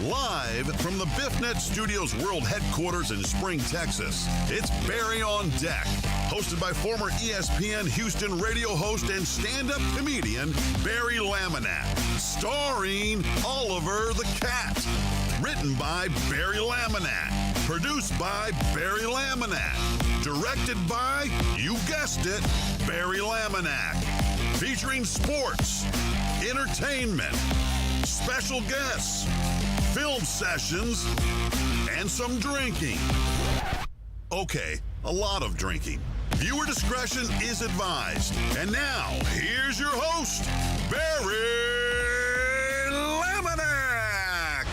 Live from the BiffNet Studios World Headquarters in Spring, Texas, it's Barry on Deck, hosted by former ESPN Houston radio host and stand-up comedian Barry Laminack, starring Oliver the Cat. Written by Barry Laminack, produced by Barry Laminack, directed by, you guessed it, Barry Laminack. Featuring sports, entertainment, special guests, film sessions, and some drinking. Okay, a lot of drinking. Viewer discretion is advised. And now, here's your host, Barry Laminack.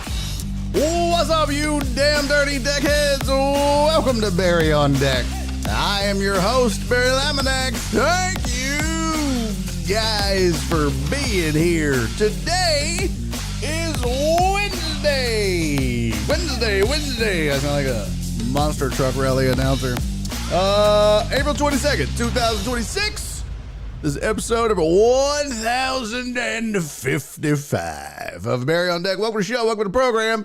What's up, you damn dirty deckheads? Welcome to Barry on Deck. I am your host, Barry Laminack. Thank you guys for being here. Today is Wednesday. I sound like a monster truck rally announcer. April 22nd, 2026. This is episode number 1055 of Barry on Deck. Welcome to the show. Welcome to the program.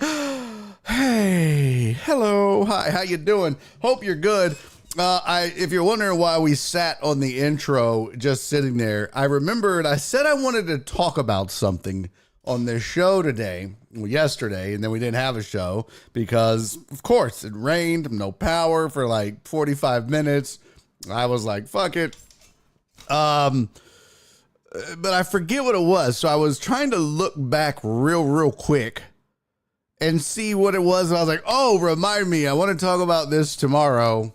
Hey, hello, hi, how you doing? Hope you're good. If you're wondering why we sat on the intro just sitting there, I remembered I said I wanted to talk about something on this show yesterday, and then we didn't have a show because, of course, it rained, no power for like 45 minutes. I was like, fuck it. But I forget what it was, so I was trying to look back real quick and see what it was, and I was like, oh, remind me, I want to talk about this tomorrow.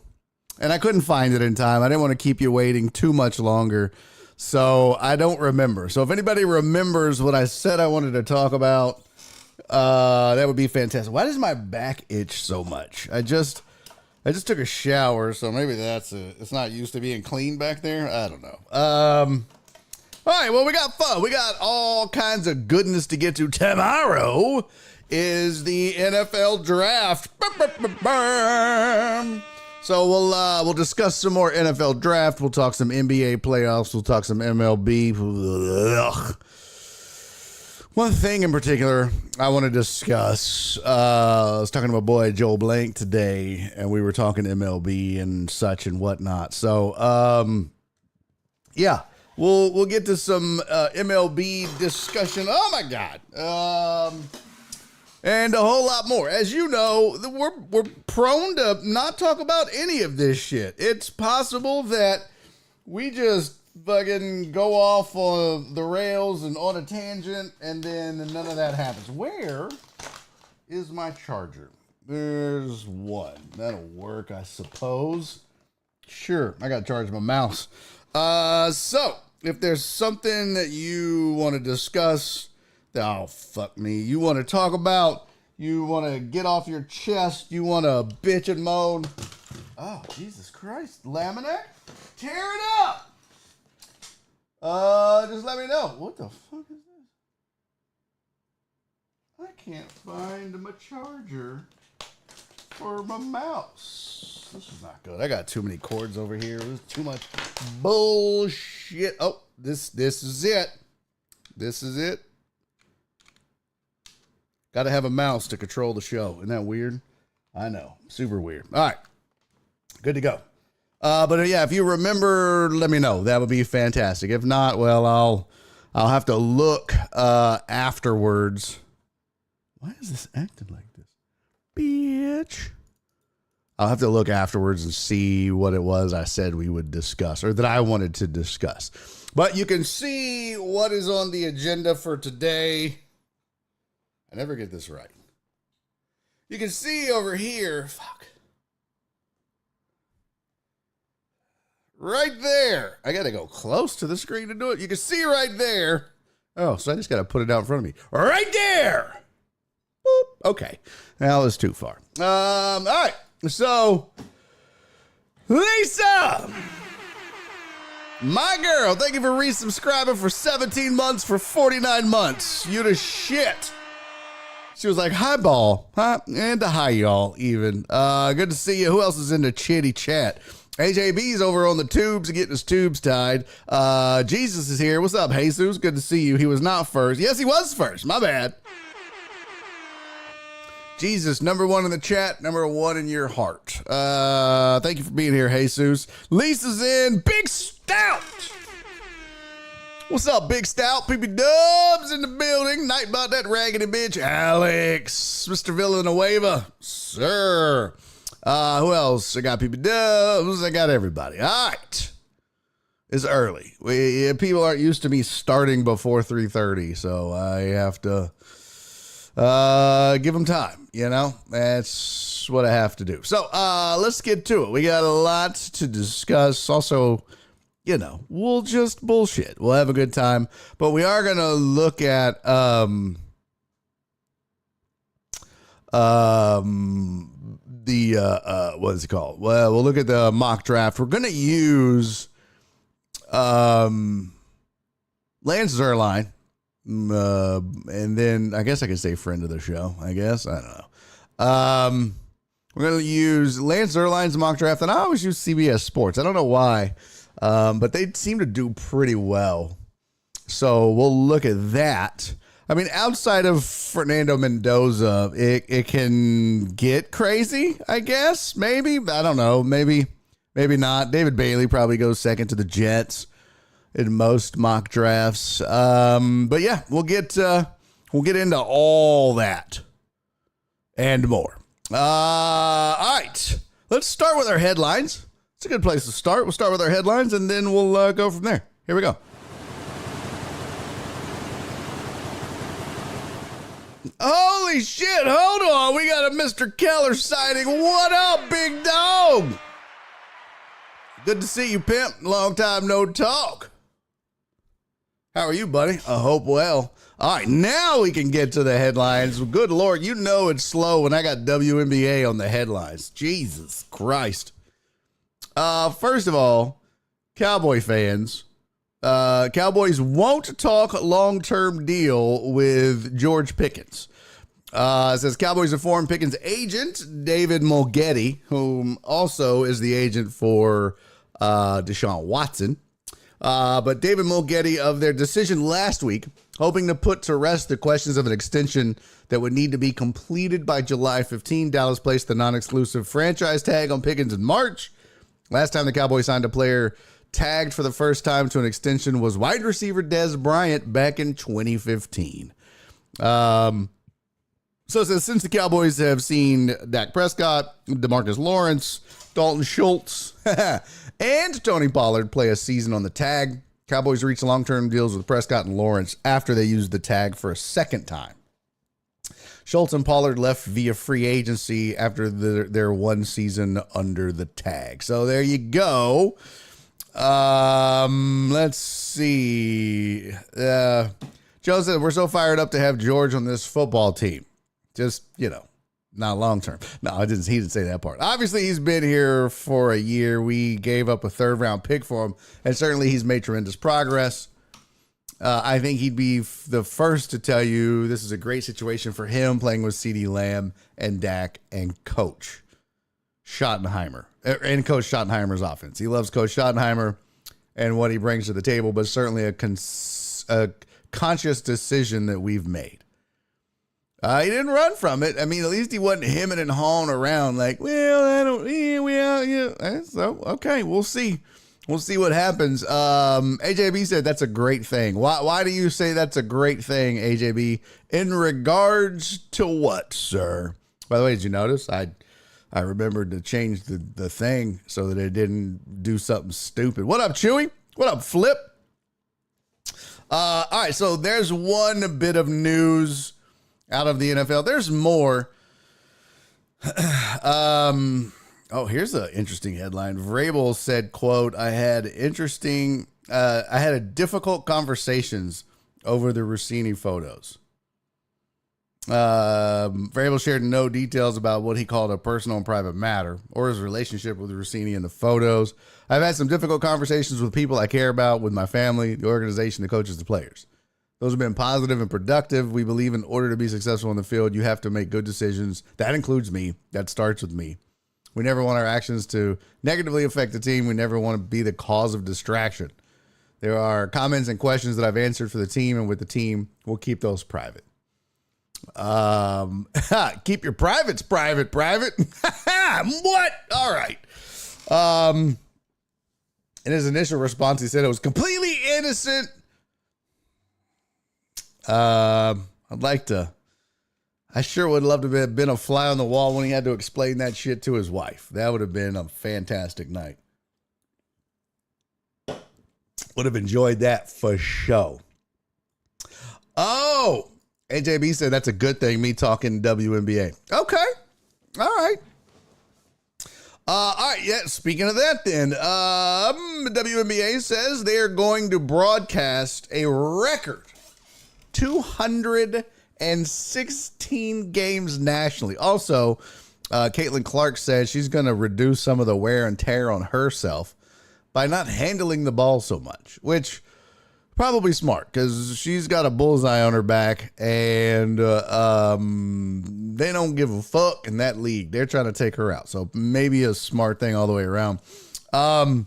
And I couldn't find it in time. I didn't want to keep you waiting too much longer. So I don't remember. So if anybody remembers what I said I wanted to talk about, that would be fantastic. Why does my back itch so much? I just took a shower, so maybe it's not used to being clean back there. I don't know. All right, well, we got fun. We got all kinds of goodness to get to. Tomorrow is the NFL draft. So we'll discuss some more NFL draft. We'll talk some NBA playoffs. We'll talk some MLB. Ugh. One thing in particular I want to discuss. I was talking to my boy Joel Blank today, and we were talking MLB and such and whatnot. So yeah, we'll get to some MLB discussion. Oh my God. And a whole lot more. As you know, we're prone to not talk about any of this shit. It's possible that we just fucking go off on the rails and on a tangent, and then none of that happens. Where is my charger? There's one. That'll work, I suppose. Sure, I gotta charge my mouse. So, if there's something that you want to discuss, oh, fuck me. You want to talk about, you want to get off your chest, you want to bitch and moan. Oh, Jesus Christ. Laminack, tear it up. Just let me know. What the fuck is this? I can't find my charger for my mouse. This is not good. I got too many cords over here. There's too much bullshit. Oh, this is it. This is it. Got to have a mouse to control the show. Isn't that weird? I know. Super weird. All right. Good to go. But yeah, if you remember, let me know. That would be fantastic. If not, well, I'll have to look afterwards. Why is this acting like this? Bitch. I'll have to look afterwards and see what it was I said we would discuss, or that I wanted to discuss. But you can see what is on the agenda for today. I never get this right. You can see over here, fuck. Right there. I got to go close to the screen to do it. You can see right there. Oh, so I just got to put it out in front of me. Right there. Boop. Okay. Now it's too far. All right. So, Lisa, my girl, thank you for resubscribing for 17 months for 49 months. You the shit. She was like, hi, ball. Huh? And hi, y'all, even. Good to see you. Who else is in the chitty chat? AJB's over on the tubes getting his tubes tied. Jesus is here. What's up, Jesus? Good to see you. He was not first. Yes, he was first. My bad. Jesus, number one in the chat, number one in your heart. Thank you for being here, Jesus. Lisa's in. Big Stout. What's up, Big Stout? PB Dubs in the building. Night about that raggedy bitch. Alex. Mr. Villanueva. Sir. Who else? I got PB Dubs. I got everybody. All right. It's early. People aren't used to me starting before 3:30, so I have to give them time, you know? That's what I have to do. So let's get to it. We got a lot to discuss. Also, you know, we'll just bullshit. We'll have a good time. But we are going to look at what is it called? Well, we'll look at the mock draft. We're going to use Lance Zierlein. And then I guess I can say friend of the show, I guess. I don't know. We're going to use Lance Zierlein's mock draft, and I always use CBS Sports. I don't know why, but they seem to do pretty well. So we'll look at that. I mean, outside of Fernando Mendoza, it can get crazy, I guess. Maybe. I don't know. Maybe not. David Bailey probably goes second to the Jets in most mock drafts. But yeah, we'll get into all that and more. All right, let's start with our headlines. It's a good place to start. We'll start with our headlines and then we'll go from there. Here we go. Holy shit, hold on. We got a Mr. Keller sighting. What up, big dog? Good to see you, pimp. Long time no talk. How are you, buddy? I hope well. All right, now we can get to the headlines. Good Lord, you know it's slow when I got WNBA on the headlines. Jesus Christ. First of all, Cowboy fans, Cowboys won't talk long-term deal with George Pickens. It says Cowboys informed Pickens' agent, David Mulgety, whom also is the agent for Deshaun Watson. But David Mulgety of their decision last week, hoping to put to rest the questions of an extension that would need to be completed by July 15. Dallas placed the non-exclusive franchise tag on Pickens in March. Last time the Cowboys signed a player tagged for the first time to an extension was wide receiver Dez Bryant back in 2015. So it says, since the Cowboys have seen Dak Prescott, DeMarcus Lawrence, Dalton Schultz, and Tony Pollard play a season on the tag, Cowboys reached long-term deals with Prescott and Lawrence after they used the tag for a second time. Schultz and Pollard left via free agency after their one season under the tag. So there you go. Let's see. Joe said, we're so fired up to have George on this football team. Just, you know, not long term. No, he didn't say that part. Obviously, he's been here for a year. We gave up a third-round pick for him, and certainly he's made tremendous progress. I think he'd be the first to tell you this is a great situation for him playing with CeeDee Lamb and Dak and Coach Schottenheimer. And Coach Schottenheimer's offense. He loves Coach Schottenheimer and what he brings to the table, but certainly a conscious decision that we've made. He didn't run from it. I mean, at least he wasn't hemming and hawing around like, well, I don't, yeah. So, okay, we'll see. We'll see what happens. AJB said that's a great thing. Why do you say that's a great thing, AJB? In regards to what, sir? By the way, did you notice? I remembered to change the thing so that it didn't do something stupid. What up, Chewy? What up, Flip? All right, so there's one bit of news out of the NFL. There's more. Here's an interesting headline. Vrabel said, quote, I had a difficult conversations over the Rossini photos. Vrabel shared no details about what he called a personal and private matter or his relationship with Rossini in the photos. I've had some difficult conversations with people I care about, with my family, the organization, the coaches, the players. Those have been positive and productive. We believe in order to be successful in the field, you have to make good decisions. That includes me. That starts with me. We never want our actions to negatively affect the team. We never want to be the cause of distraction. There are comments and questions that I've answered for the team and with the team. We'll keep those private. Keep your privates private. What? All right. In his initial response, he said it was completely innocent. I sure would love to have been a fly on the wall when he had to explain that shit to his wife. That would have been a fantastic night. Would have enjoyed that for sure. Oh, AJB said that's a good thing, me talking WNBA. Okay. All right. All right, yeah, speaking of that then, WNBA says they're going to broadcast a record 216 games nationally. Also, Caitlin Clark said she's going to reduce some of the wear and tear on herself by not handling the ball so much, which probably smart because she's got a bullseye on her back and they don't give a fuck in that league. They're trying to take her out. So maybe a smart thing all the way around. But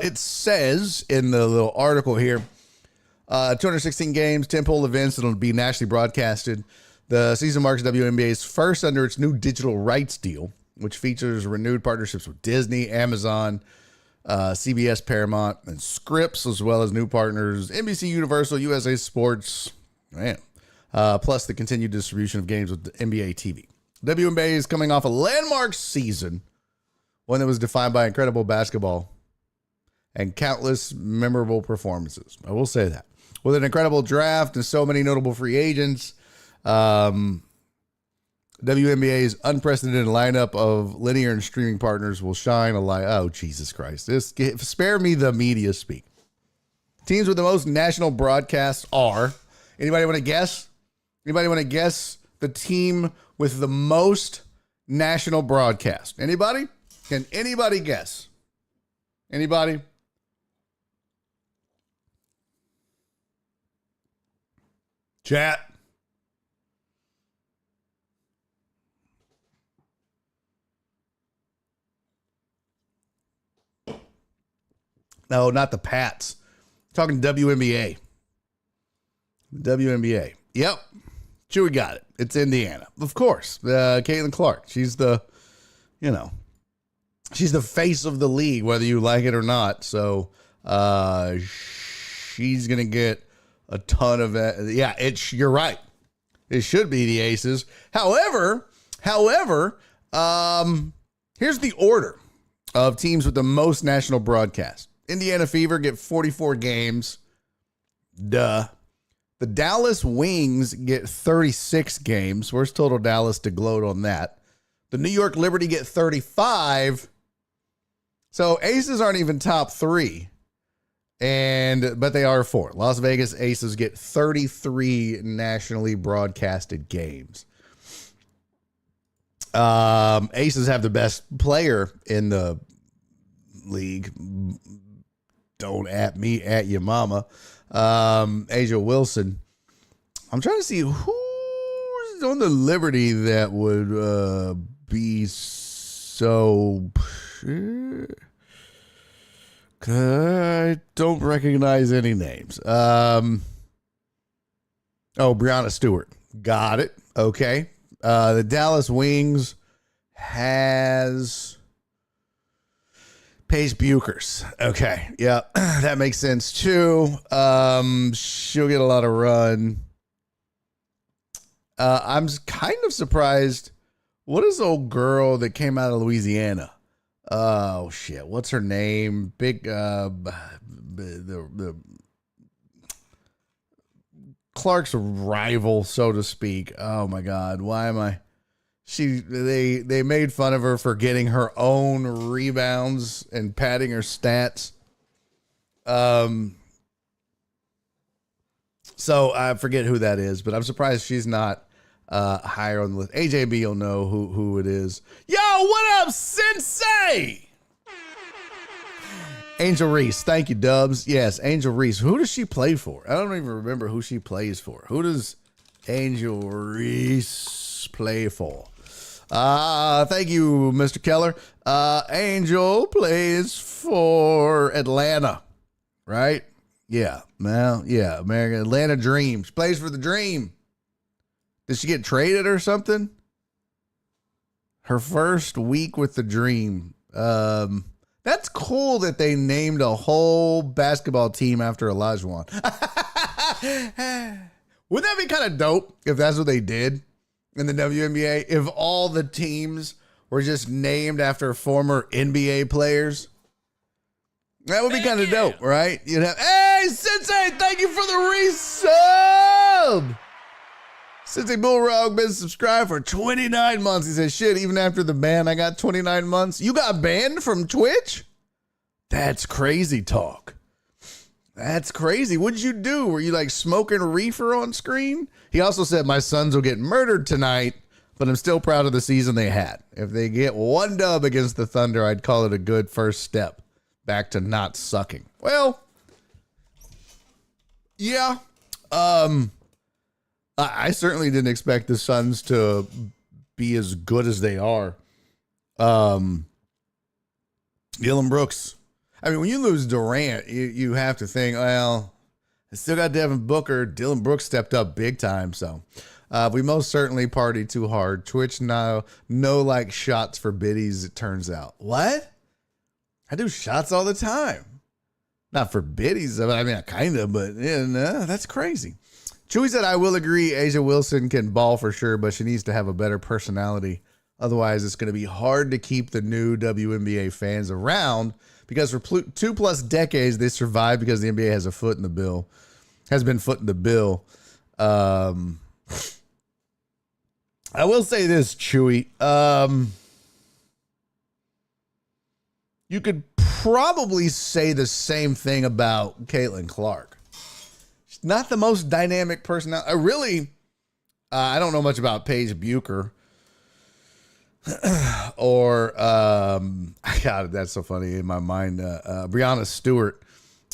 it says in the little article here, 216 games, 10-pole events that'll be nationally broadcasted. The season marks WNBA's first under its new digital rights deal, which features renewed partnerships with Disney, Amazon, CBS, Paramount, and Scripps, as well as new partners, NBC Universal, USA Sports, plus the continued distribution of games with NBA TV. WNBA is coming off a landmark season, one that was defined by incredible basketball and countless memorable performances. I will say that. With an incredible draft and so many notable free agents, WNBA's unprecedented lineup of linear and streaming partners will shine a light. Oh, Jesus Christ. Spare me the media speak. Teams with the most national broadcasts are, anybody want to guess? Anybody want to guess the team with the most national broadcast? Anybody? Can anybody guess? Anybody? Chat. No, not the Pats. Talking WNBA. WNBA. Yep. Chewy got it. It's Indiana. Of course. Caitlin Clark. She's the face of the league, whether you like it or not. So she's going to get a ton of it. Yeah, you're right. It should be the Aces. However, here's the order of teams with the most national broadcasts. Indiana Fever get 44 games. Duh. The Dallas Wings get 36 games. Where's Total Dallas to gloat on that? The New York Liberty get 35. So Aces aren't even top three. But they are four. Las Vegas Aces get 33 nationally broadcasted games. Aces have the best player in the league. Don't at me, at your mama. Asia Wilson. I'm trying to see who's on the Liberty that would be so. I don't recognize any names. Breanna Stewart. Got it. Okay. The Dallas Wings has Paige Buchers. Okay. Yeah, that makes sense too. She'll get a lot of run. I'm kind of surprised. What is the old girl that came out of Louisiana? Oh shit! What's her name? Big the Clark's rival, so to speak. Oh my God! Why am I? They made fun of her for getting her own rebounds and padding her stats. So I forget who that is, but I'm surprised she's not higher on the list. AJB will know who it is. Yo, what up, Sensei? Angel Reese. Thank you, Dubs. Yes, Angel Reese. Who does she play for? I don't even remember who she plays for. Who does Angel Reese play for? Thank you, Mr. Keller. Angel plays for Atlanta, right? Yeah. Well, yeah. American Atlanta Dreams. Plays for the Dream. Did she get traded or something? Her first week with the Dream. That's cool that they named a whole basketball team after Olajuwon. Wouldn't that be kind of dope if that's what they did in the WNBA? If all the teams were just named after former NBA players? That would be kind of dope, right? You'd have, hey, Sensei, thank you for the resub. Sensei Bullrog been subscribed for 29 months. He says, shit, even after the ban, I got 29 months. You got banned from Twitch? That's crazy talk. That's crazy. What'd you do? Were you like smoking reefer on screen? He also said, my sons will get murdered tonight, but I'm still proud of the season they had. If they get one dub against the Thunder, I'd call it a good first step back to not sucking. Well, yeah. I certainly didn't expect the Suns to be as good as they are. Dylan Brooks. I mean, when you lose Durant, you have to think, well, I still got Devin Booker. Dylan Brooks stepped up big time. So we most certainly partied too hard. Twitch now, no like shots for biddies, it turns out. What? I do shots all the time. Not for biddies. I mean, kind of, but yeah, no, that's crazy. Chewy said, I will agree, Asia Wilson can ball for sure, but she needs to have a better personality. Otherwise, it's going to be hard to keep the new WNBA fans around because for 2+ decades, they survived because the NBA has been foot in the bill. I will say this, Chewy. You could probably say the same thing about Caitlin Clark. Not the most dynamic person. I don't know much about Paige Bucher or, God, that's so funny in my mind. Brianna Stewart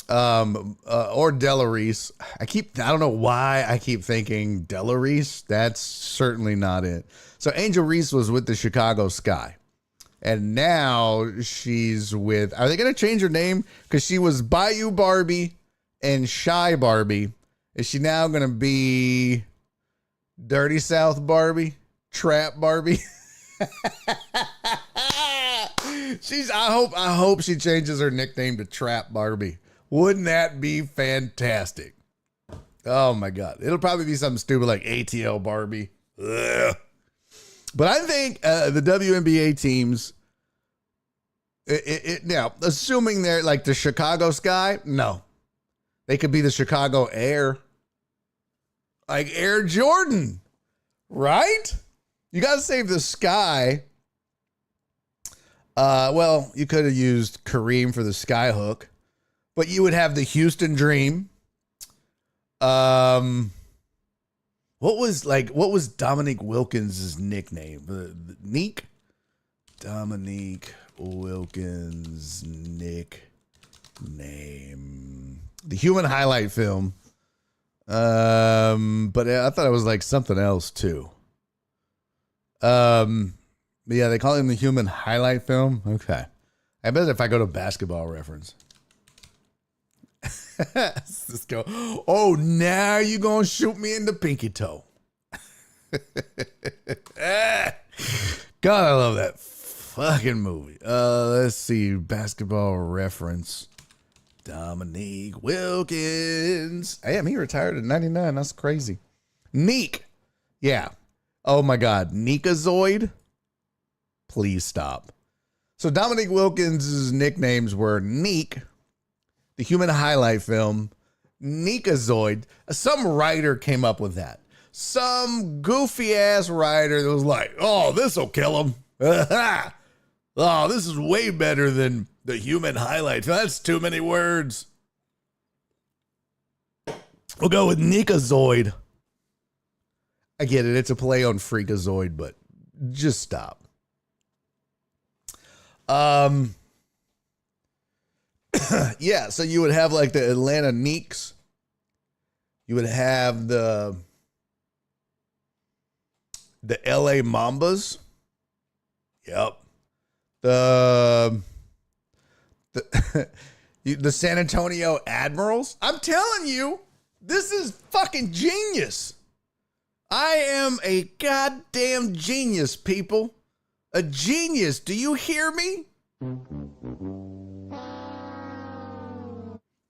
or Della Reese. I don't know why I keep thinking Della Reese. That's certainly not it. So Angel Reese was with the Chicago Sky. And now she's with, are they going to change her name? Because she was Bayou Barbie and Shy Barbie. Is she now going to be Dirty South Barbie? Trap Barbie? I hope she changes her nickname to Trap Barbie. Wouldn't that be fantastic? Oh my God. It'll probably be something stupid like ATL Barbie. Ugh. But I think the WNBA teams, now, assuming they're like the Chicago Sky, no. They could be the Chicago Air. Like Air Jordan, right? You got to save the Sky. Well, you could have used Kareem for the Sky Hook, but you would have the Houston Dream. What was Dominique Wilkins' nickname? Neek? Dominique Wilkins' nickname. The Human Highlight Film. But I thought it was like something else too. But yeah, they call him the Human Highlight Film. Okay. I bet if I go to Basketball Reference. Let's go. Oh, now you gonna shoot me in the pinky toe. God, I love that fucking movie. Let's see. Basketball Reference. Dominique Wilkins. Damn, he retired at 99. That's crazy. Neek. Yeah. Oh my God. Neekazoid. Please stop. So Dominique Wilkins' nicknames were Neek, the Human Highlight Film, Neekazoid. Some writer came up with that. Some goofy ass writer that was like, oh, this'll kill him. Oh, this is way better than the Human Highlight. That's too many words. We'll go with Neekazoid. I get it. It's a play on Freakazoid, but just stop. Yeah, so you would have like the Atlanta Neeks. You would have the LA Mambas. Yep. The San Antonio Admirals. I'm telling you, this is fucking genius. I am a goddamn genius, people. A genius. Do you hear me?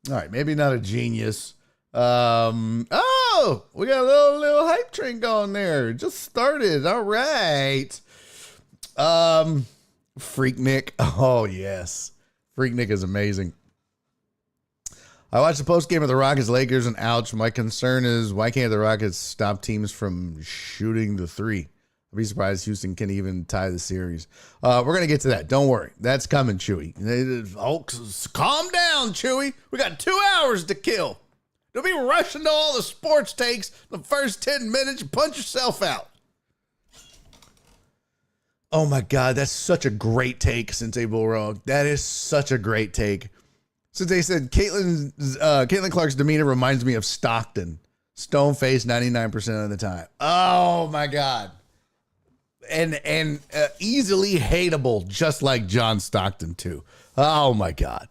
All right, maybe not a genius. Oh, we got a little hype train going there. Just started. All right. Freak Nick. Oh, yes. Freak Nick is amazing. I watched the post game of the Rockets Lakers and ouch. My concern is why can't the Rockets stop teams from shooting the three? I'd be surprised Houston can even tie the series. We're going to get to that. Don't worry. That's coming, Chewy. Folks, calm down, Chewy. We got 2 hours to kill. Don't be rushing to all the sports takes the first 10 minutes. You punch yourself out. Oh, my God. That's such a great take, Sensei Bullrog. That is such a great take. Since they said Caitlin Clark's demeanor reminds me of Stockton. Stone-faced 99% of the time. Oh, my God. And easily hateable, just like John Stockton, too. Oh, my God.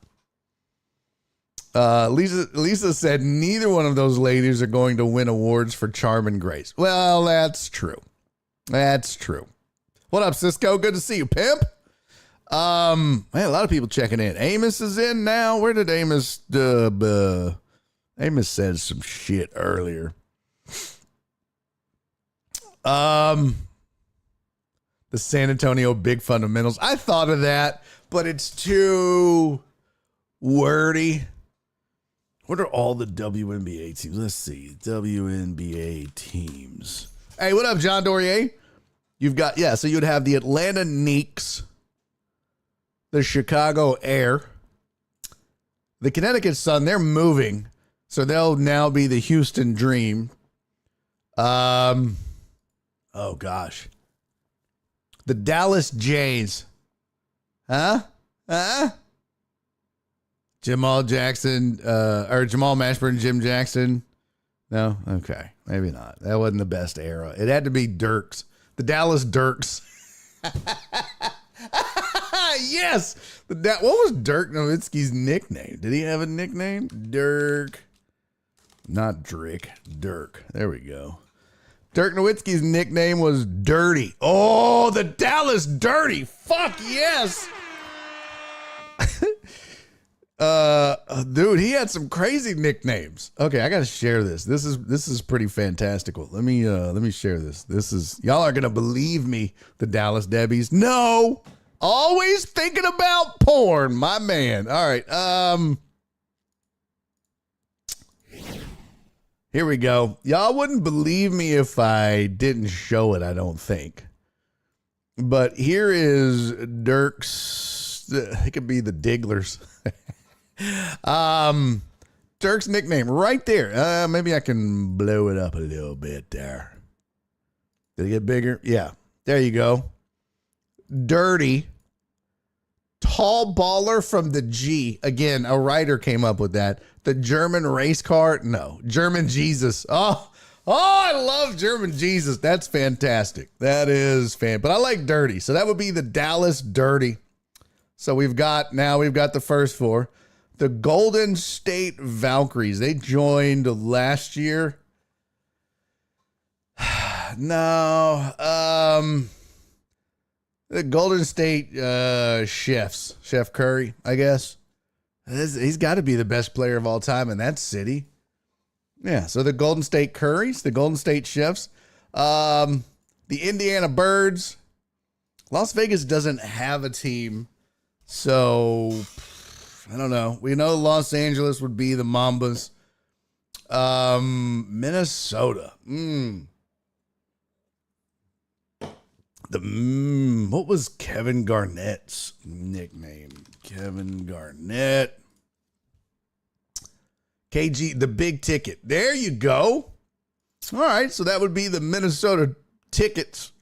Lisa said neither one of those ladies are going to win awards for charm and grace. Well, that's true. That's true. What up, Cisco? Good to see you, pimp. Man, a lot of people checking in. Amos is in now. Where did Amos? Amos said some shit earlier. The San Antonio big fundamentals. I thought of that, but it's too wordy. What are all the WNBA teams? Let's see. WNBA teams. Hey, what up, John Dorier? You've got, yeah, so you'd have the Atlanta Neeks, the Chicago Air, the Connecticut Sun. They're moving, so they'll now be the Houston Dream. Oh, gosh. The Dallas Jays. Huh? Jamal Jackson, or Jamal Mashburn, Jim Jackson. No? Okay. Maybe not. That wasn't the best era. It had to be Dirks. The Dallas Dirks. Yes. What was Dirk Nowitzki's nickname? Did he have a nickname? Dirk. Not Drick. Dirk. There we go. Dirk Nowitzki's nickname was Dirty. Oh, the Dallas Dirty. Fuck yes. Dude, he had some crazy nicknames. Okay, I gotta share this. This is pretty fantastical. Let me share this. Y'all are gonna believe me, the Dallas Debbies. No, always thinking about porn, my man. All right, here we go. Y'all wouldn't believe me if I didn't show it, I don't think. But here is Dirk's, it could be the Digglers. Dirk's nickname right there. Maybe I can blow it up a little bit there. Did it get bigger? Yeah. There you go. Dirty. Tall baller from the G. Again, a writer came up with that. The German race car. No. German Jesus. Oh, I love German Jesus. That's fantastic. That is fan. But I like Dirty. So that would be the Dallas Dirty. So we've got the first four. The Golden State Valkyries. They joined last year. No. The Golden State Chefs. Chef Curry, I guess. He's got to be the best player of all time in that city. Yeah, so the Golden State Curries, the Golden State Chefs, the Indiana Birds. Las Vegas doesn't have a team, so I don't know. We know Los Angeles would be the Mambas. Minnesota. What was Kevin Garnett's nickname? Kevin Garnett. KG, the Big Ticket. There you go. All right, so that would be the Minnesota Tickets.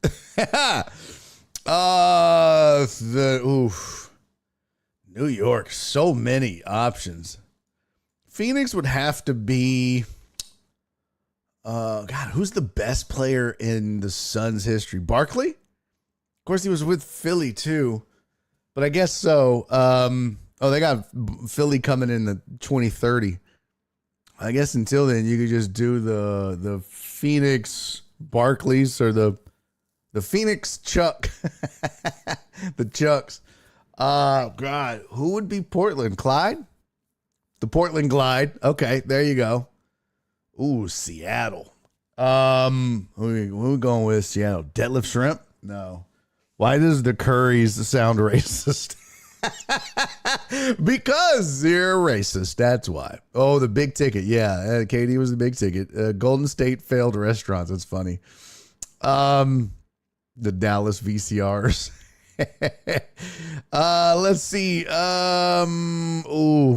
New York, so many options. Phoenix would have to be, God, who's the best player in the Suns' history? Barkley? Of course, he was with Philly, too. But I guess so. They got Philly coming in the 2030. I guess until then, you could just do the Phoenix Barclays or the Phoenix Chuck. The Chucks. God, who would be Portland? Clyde? The Portland Glide. Okay, there you go. Ooh, Seattle. Who we going with? Seattle. Deadlift Shrimp? No. Why does the Currys sound racist? Because they're racist. That's why. Oh, the big ticket. Yeah, Katie was the big ticket. Golden State failed restaurants. That's funny. The Dallas VCRs. Let's see.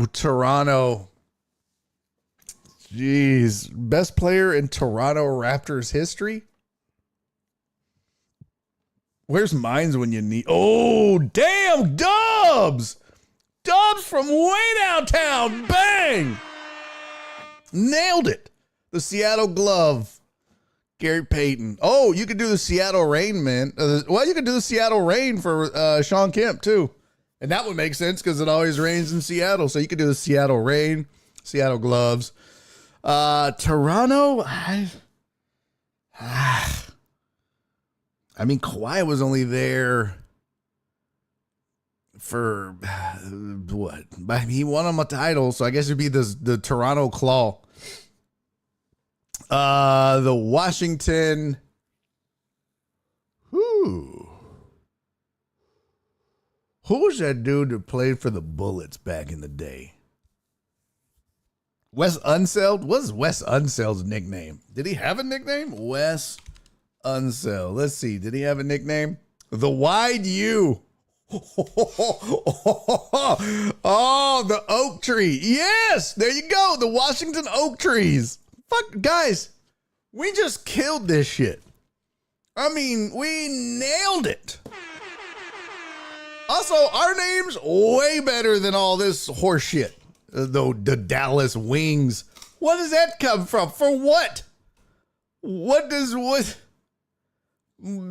Toronto. Jeez. Best player in Toronto Raptors history? Where's mines when you need... Oh, damn, Dubs! Dubs from way downtown. Bang! Nailed it. The Seattle Glove. Gary Payton. Oh, you could do the Seattle Rain, man. You could do the Seattle Rain for Sean Kemp, too. And that would make sense because it always rains in Seattle. So you could do the Seattle Rain, Seattle Gloves. Toronto? I mean, Kawhi was only there for what? He won him a title, so I guess it'd be the Toronto Claw. The Washington. Who was that dude that played for the Bullets back in the day? Wes Unseld? What's Wes Unseld's nickname? Did he have a nickname? Wes Unseld. Let's see. Did he have a nickname? The Wide U. Oh, the oak tree. Yes, there you go. The Washington oak trees. Fuck, guys, we just killed this shit. I mean, we nailed it. Also, our name's way better than all this horse shit. The Dallas Wings. What does that come from? For what? What?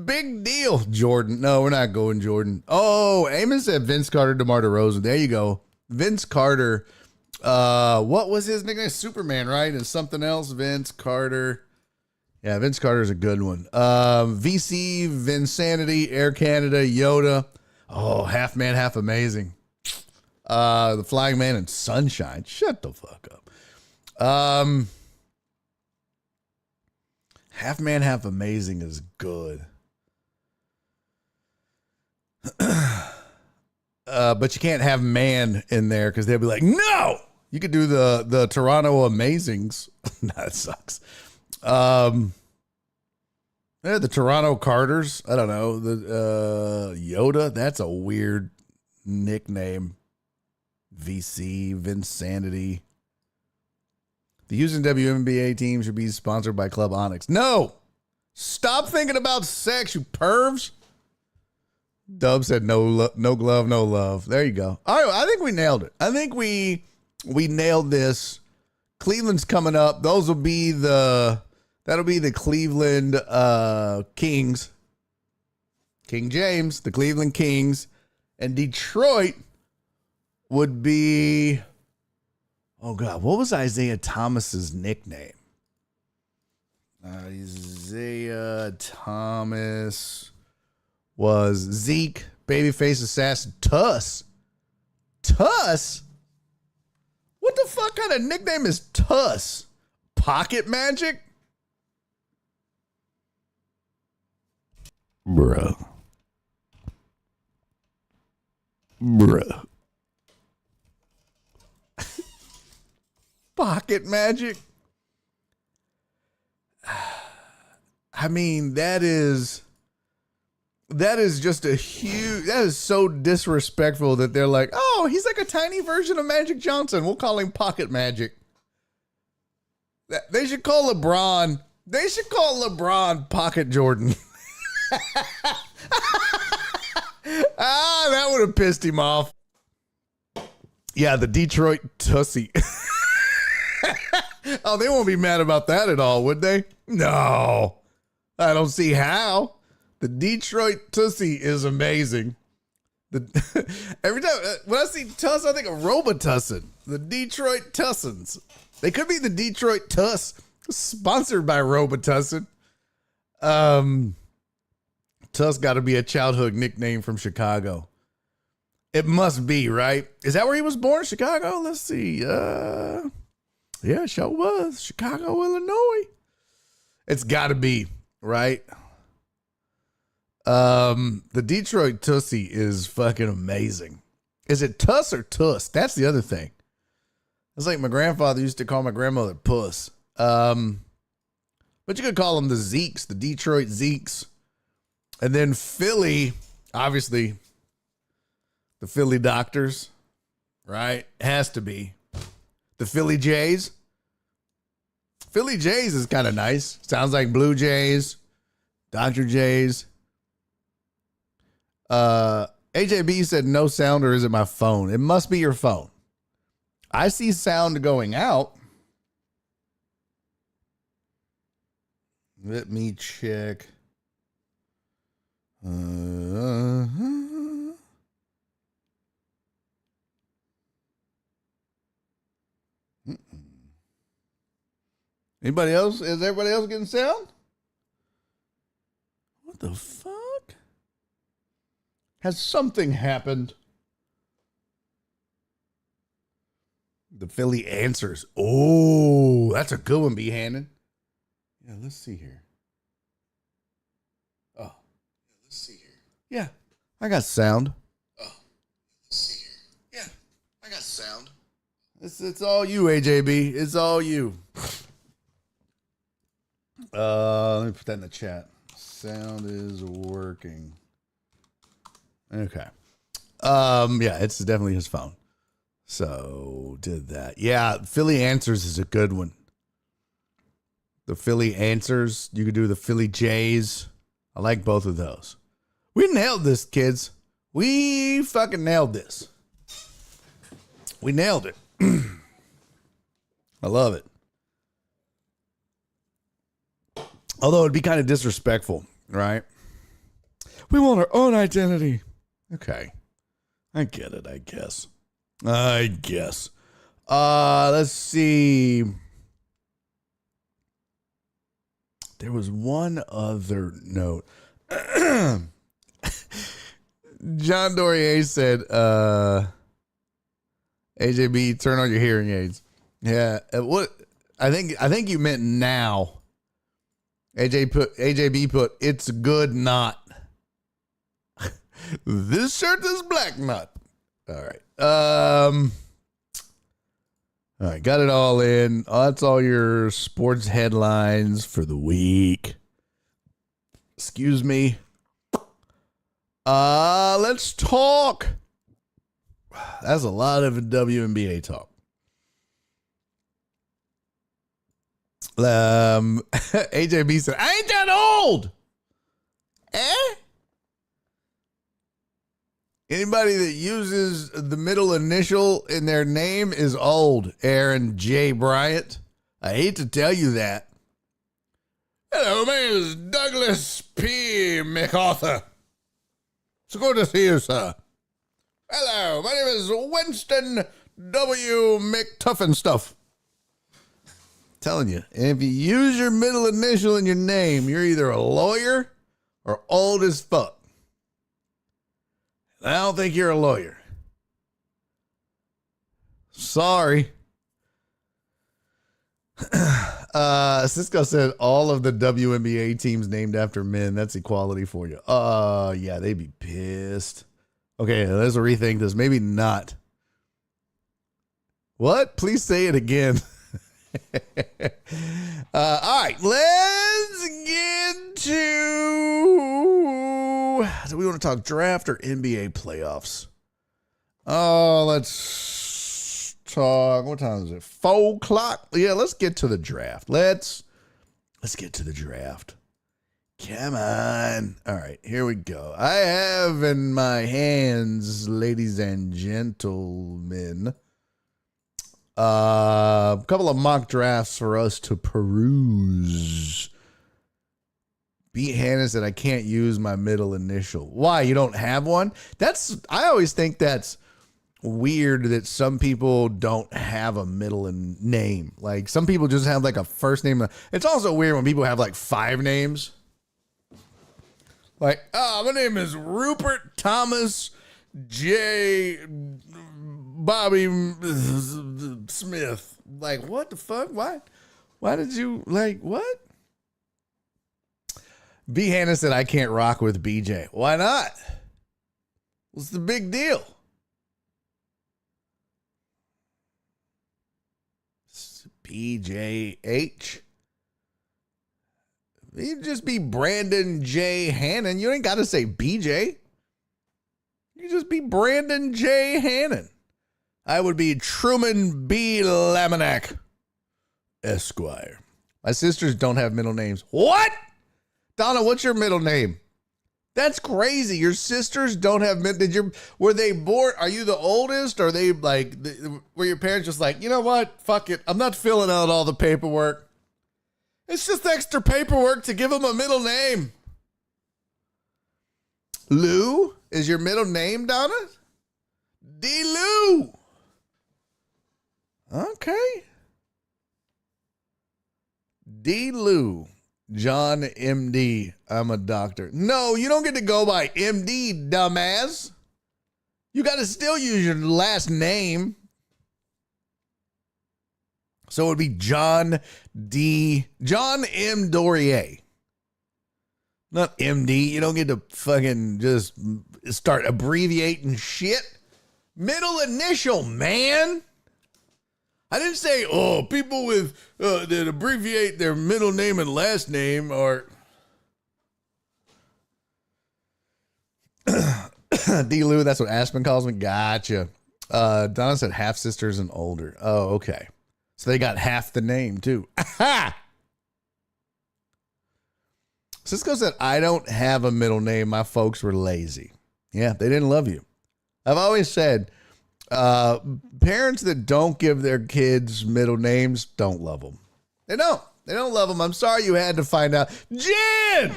Big deal, Jordan. No, we're not going Jordan. Oh, Amos said Vince Carter, DeMar DeRozan. There you go. Vince Carter. What was his nickname? Superman, right? And something else. Vince Carter. Yeah, Vince Carter's a good one. VC, Vinsanity, Air Canada, Yoda. Oh, half man, half amazing. The Flying Man and Sunshine. Shut the fuck up. Half man, half amazing is good. But you can't have man in there because they'll be like, no! You could do the Toronto Amazings. That sucks. The Toronto Carters. I don't know. The Yoda. That's a weird nickname. VC, Vinsanity. The Houston WNBA team should be sponsored by Club Onyx. No! Stop thinking about sex, you pervs. Dub said no glove, no love. There you go. All right, I think we nailed it. I think we nailed this. Cleveland's coming up. That'll be the Cleveland Kings. King James, the Cleveland Kings. And Detroit would be... Oh, God. What was Isaiah Thomas's nickname? Isaiah Thomas was Zeke, Babyface Assassin, Tuss. Tuss? What the fuck kind of nickname is Tuss? Pocket Magic? Bruh. Pocket Magic. I mean, that is just a huge, that is so disrespectful that they're like, oh, he's like a tiny version of Magic Johnson. We'll call him Pocket Magic. They should call LeBron Pocket Jordan. That would have pissed him off. Yeah, the Detroit Tussie. Oh, they won't be mad about that at all, would they? No, I don't see how. The Detroit Tussie is amazing. Every time when I see Tuss, I think of Robitussin. The Detroit Tussins. They could be the Detroit Tuss, sponsored by Robitussin. Tuss got to be a childhood nickname from Chicago. It must be, right? Is that where he was born? Chicago? Let's see. Yeah, it sure was. Chicago, Illinois. It's got to be, right? The Detroit Tussie is fucking amazing. Is it Tuss or Tuss? That's the other thing. It's like my grandfather used to call my grandmother Puss. But you could call them the Zeeks, the Detroit Zeeks. And then Philly, obviously, the Philly Doctors, right? Has to be. The Philly Jays. Philly Jays is kind of nice. Sounds like Blue Jays, Dr. Jays. AJB said no sound, or is it my phone? It must be your phone. I see sound going out. Let me check. Anybody else? Is everybody else getting sound? What the fuck? Has something happened? The Philly answers. Oh, that's a good one, B. Hannon. Yeah, let's see here. Oh, let's see here. Yeah, I got sound. Oh, let's see here. Yeah, I got sound. It's all you, AJB. It's all you. Let me put that in the chat. Sound is working. Okay. Yeah, it's definitely his phone. So did that. Yeah, Philly Answers is a good one. The Philly Answers. You could do the Philly Jays. I like both of those. We nailed this, kids. We fucking nailed this. We nailed it. I love it. Although it'd be kind of disrespectful, right? We want our own identity. Okay. I get it, I guess. Let's see. There was one other note. John Dorier said, AJB, turn on your hearing aids. Yeah. What? I think you meant now. AJB put, it's good not. This shirt is black not. All right. All right, got it all in. Oh, that's all your sports headlines for the week. Excuse me. Let's talk. That's a lot of WNBA talk. AJB said, I ain't that old. Anybody that uses the middle initial in their name is old. Aaron J. Bryant. I hate to tell you that. Hello, my name is Douglas P. MacArthur. It's good to see you, sir. Hello, my name is Winston W. McTuffinstuff. Telling you, if you use your middle initial in your name, you're either a lawyer or old as fuck. I don't think you're a lawyer. Sorry. Cisco said all of the WNBA teams named after men. That's equality for you. Yeah, they'd be pissed. Okay, let's rethink this. Maybe not. What? Please say it again. All right, let's get to. Do we want to talk draft or NBA playoffs? Oh, let's talk. What time is it? 4 o'clock. Yeah, let's get to the draft. Let's get to the draft. Come on. All right, here we go. I have in my hands, ladies and gentlemen, a couple of mock drafts for us to peruse. Beat Hannah said I can't use my middle initial. Why? You don't have one? I always think that's weird that some people don't have a middle name. Like some people just have like a first name. It's also weird when people have like 5 names. Like, my name is Rupert Thomas J. Bobby Smith. Like, what the fuck? Why did you, like, what? B. Hannah said, I can't rock with BJ. Why not? What's the big deal? BJH. You just be Brandon J. Hannon. You ain't got to say BJ. You just be Brandon J. Hannon. I would be Truman B. Laminack, Esquire. My sisters don't have middle names. What? Donna, what's your middle name? That's crazy. Your sisters don't have were they born? Are you the oldest? Or they like, were your parents just like, you know what? Fuck it. I'm not filling out all the paperwork. It's just extra paperwork to give them a middle name. Lou is your middle name, Donna? D. Lou. Okay. D. Lou. John MD. I'm a doctor. No, you don't get to go by MD, dumbass. You got to still use your last name. So it would be John M. Dorier. Not MD. You don't get to fucking just start abbreviating shit. Middle initial, man. I didn't say, people with that abbreviate their middle name and last name are D. Lou. That's what Aspen calls me. Gotcha. Donna said half sisters and older. Oh, okay. So they got half the name too. Cisco said, I don't have a middle name. My folks were lazy. Yeah, they didn't love you. I've always said, parents that don't give their kids middle names don't love them. They don't love them. I'm sorry you had to find out. Jen!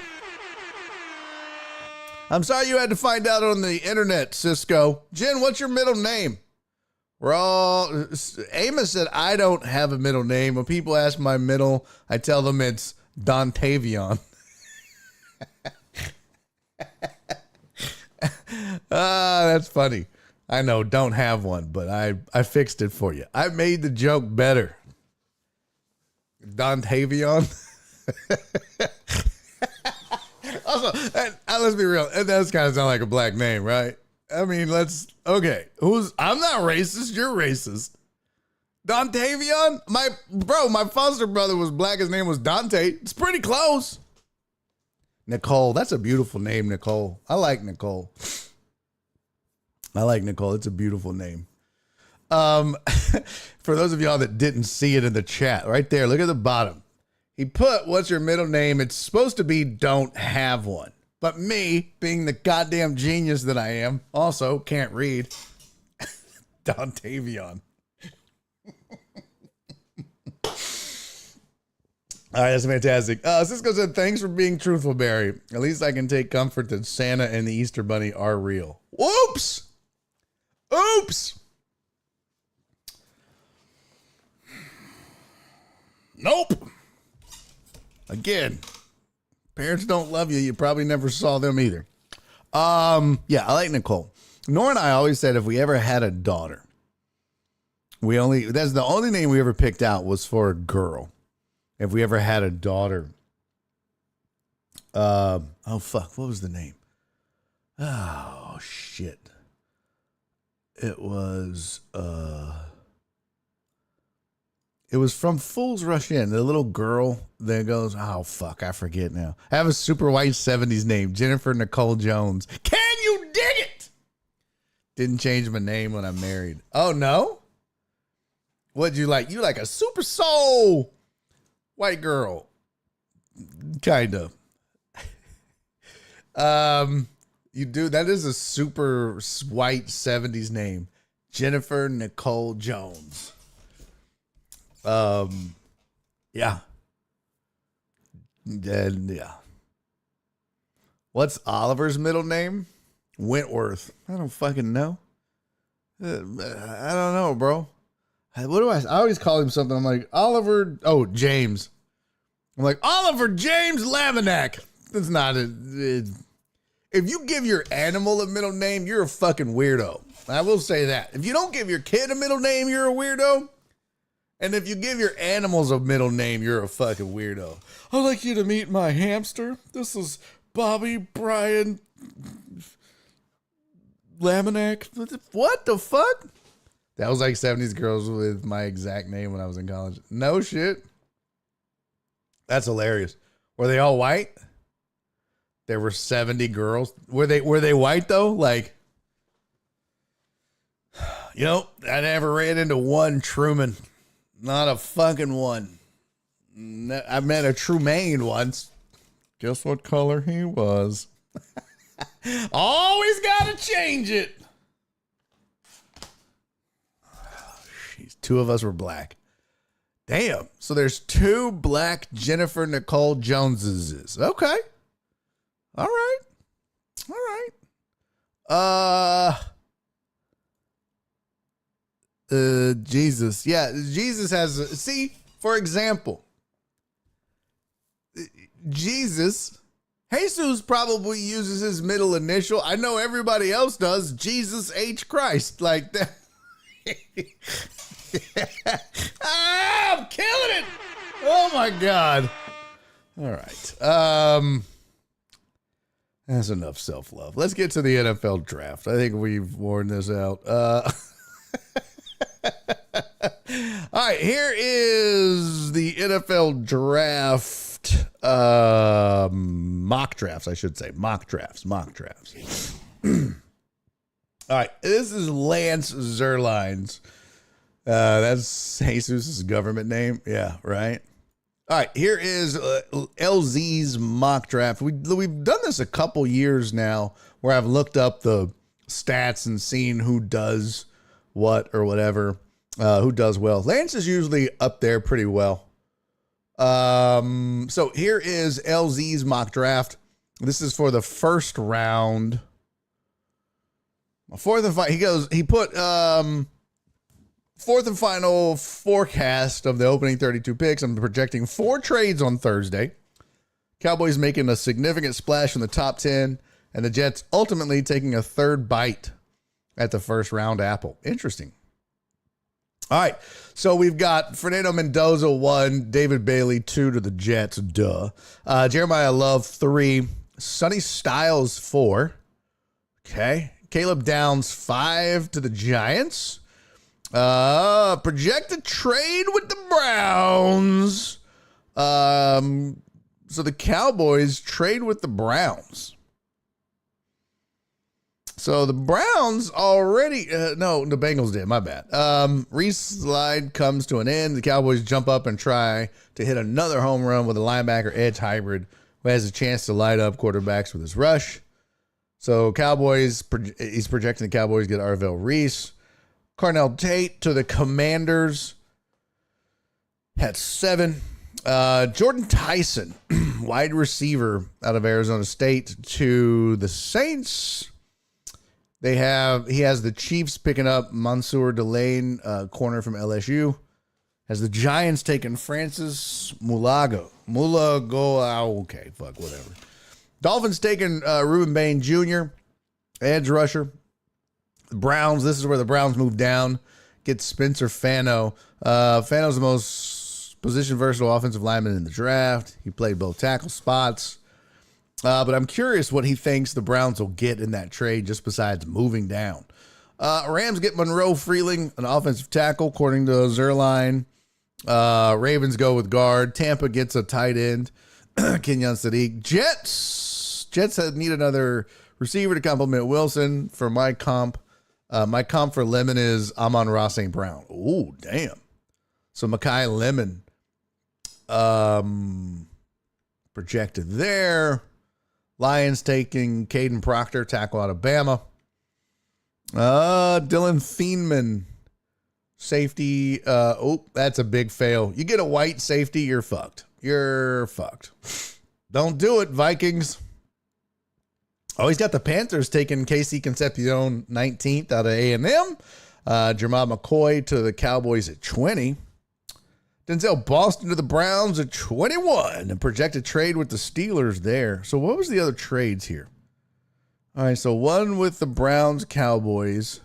I'm sorry you had to find out on the internet, Cisco. Jen, what's your middle name? Amos said, I don't have a middle name. When people ask my middle, I tell them it's Dontavion. That's funny. I know, don't have one, but I fixed it for you. I made the joke better. Dontavion. Also, let's be real. That does kind of sound like a black name, right? I mean, okay. I'm not racist. You're racist. Dontavion? My foster brother was black. His name was Dante. It's pretty close. Nicole. That's a beautiful name, Nicole. I like Nicole. It's a beautiful name. For those of y'all that didn't see it in the chat, right there, look at the bottom. He put, what's your middle name? It's supposed to be don't have one. But me, being the goddamn genius that I am, also can't read. Dontavion. All right, that's fantastic. Cisco said, thanks for being truthful, Barry. At least I can take comfort that Santa and the Easter Bunny are real. Oops! Nope. Again, parents don't love you. You probably never saw them either. Yeah, I like Nicole. Nora and I always said if we ever had a daughter, that's the only name we ever picked out was for a girl. If we ever had a daughter. What was the name? Oh, shit. It was from Fools Rush In. The little girl that goes, oh, fuck, I forget now. I have a super white 70s name, Jennifer Nicole Jones. Can you dig it? Didn't change my name when I married. Oh, no? What'd you like? You like a super soul white girl. Kind of. You do. That is a super white 70s name. Jennifer Nicole Jones. Yeah. Yeah. What's Oliver's middle name? Wentworth. I don't fucking know. I don't know, bro. What do I always call him something. I'm like, Oliver. Oh, James. I'm like, Oliver James Laminack. That's not it. If you give your animal a middle name, you're a fucking weirdo. I will say that. If you don't give your kid a middle name, you're a weirdo. And if you give your animals a middle name, you're a fucking weirdo. I'd like you to meet my hamster. This is Bobby Brian Laminack. What the fuck? That was like 70s girls with my exact name when I was in college. No shit. That's hilarious. Were they all white? There were 70 girls. Were they white though? Like, you know, I never ran into one Truman. Not a fucking one. I met a Trumaine once. Guess what color he was? Always gotta change it. Jeez, two of us were black. Damn. So there's two black Jennifer Nicole Joneses. Okay. All right. All right. Jesus. Yeah, Jesus has, see, for example, Jesus probably uses his middle initial. I know everybody else does. Jesus H. Christ. Like that. I'm killing it. Oh my God. All right. That's enough self-love. Let's get to the NFL draft. I think we've worn this out. All right, here is the NFL draft. Mock drafts, I should say. Mock drafts. All right, this is Lance Zierlein's. That's Jesus' government name. Yeah, right. All right, here is LZ's mock draft. We've done this a couple years now where I've looked up the stats and seen who does what or whatever, who does well. Lance is usually up there pretty well. So here is LZ's mock draft. This is for the first round. He put fourth and final forecast of the opening 32 picks. I'm projecting 4 trades on Thursday. Cowboys making a significant splash in the top 10, and the Jets ultimately taking a third bite at the first round apple. Interesting. All right, so we've got Fernando Mendoza 1, David Bailey 2 to the Jets, duh. Jeremiah Love 3, Sonny Styles 4. Okay, Caleb Downs 5 to the Giants. Projected trade with the Browns. So the Cowboys trade with the Browns. So the Browns already, no, the Bengals did, my bad. Reese slide comes to an end. The Cowboys jump up and try to hit another home run with a linebacker edge hybrid who has a chance to light up quarterbacks with his rush. So Cowboys, he's projecting the Cowboys get Arvell Reese. Carnell Tate to the Commanders had 7. Jordan Tyson, wide receiver out of Arizona State, to the Saints. He has the Chiefs picking up Mansour Delane, corner from LSU. Has the Giants taking Francis Mulago. Okay, fuck, whatever. Dolphins taking Reuben Bain Jr., edge rusher. The Browns, this is where the Browns move down. Get Spencer Fano. Fano's the most position-versatile offensive lineman in the draft. He played both tackle spots. But I'm curious what he thinks the Browns will get in that trade just besides moving down. Rams get Monroe Freeling, an offensive tackle, according to Zierlein. Ravens go with guard. Tampa gets a tight end, Kenyon Sadiq. Jets need another receiver to complement Wilson. For my comp for Lemon is Amon-Ra St. Brown. Oh, damn. So Mekhi Lemon projected there. Lions taking Caden Proctor, tackle out of Bama. Dylan Thieneman, safety. That's a big fail. You get a white safety, you're fucked. Don't do it, Vikings. Oh, he's got the Panthers taking Casey Concepcion 19th out of A&M. Jermod McCoy to the Cowboys at 20. Denzel Boston to the Browns at 21. And projected trade with the Steelers there. So what was the other trades here? All right, so one with the Browns, Cowboys.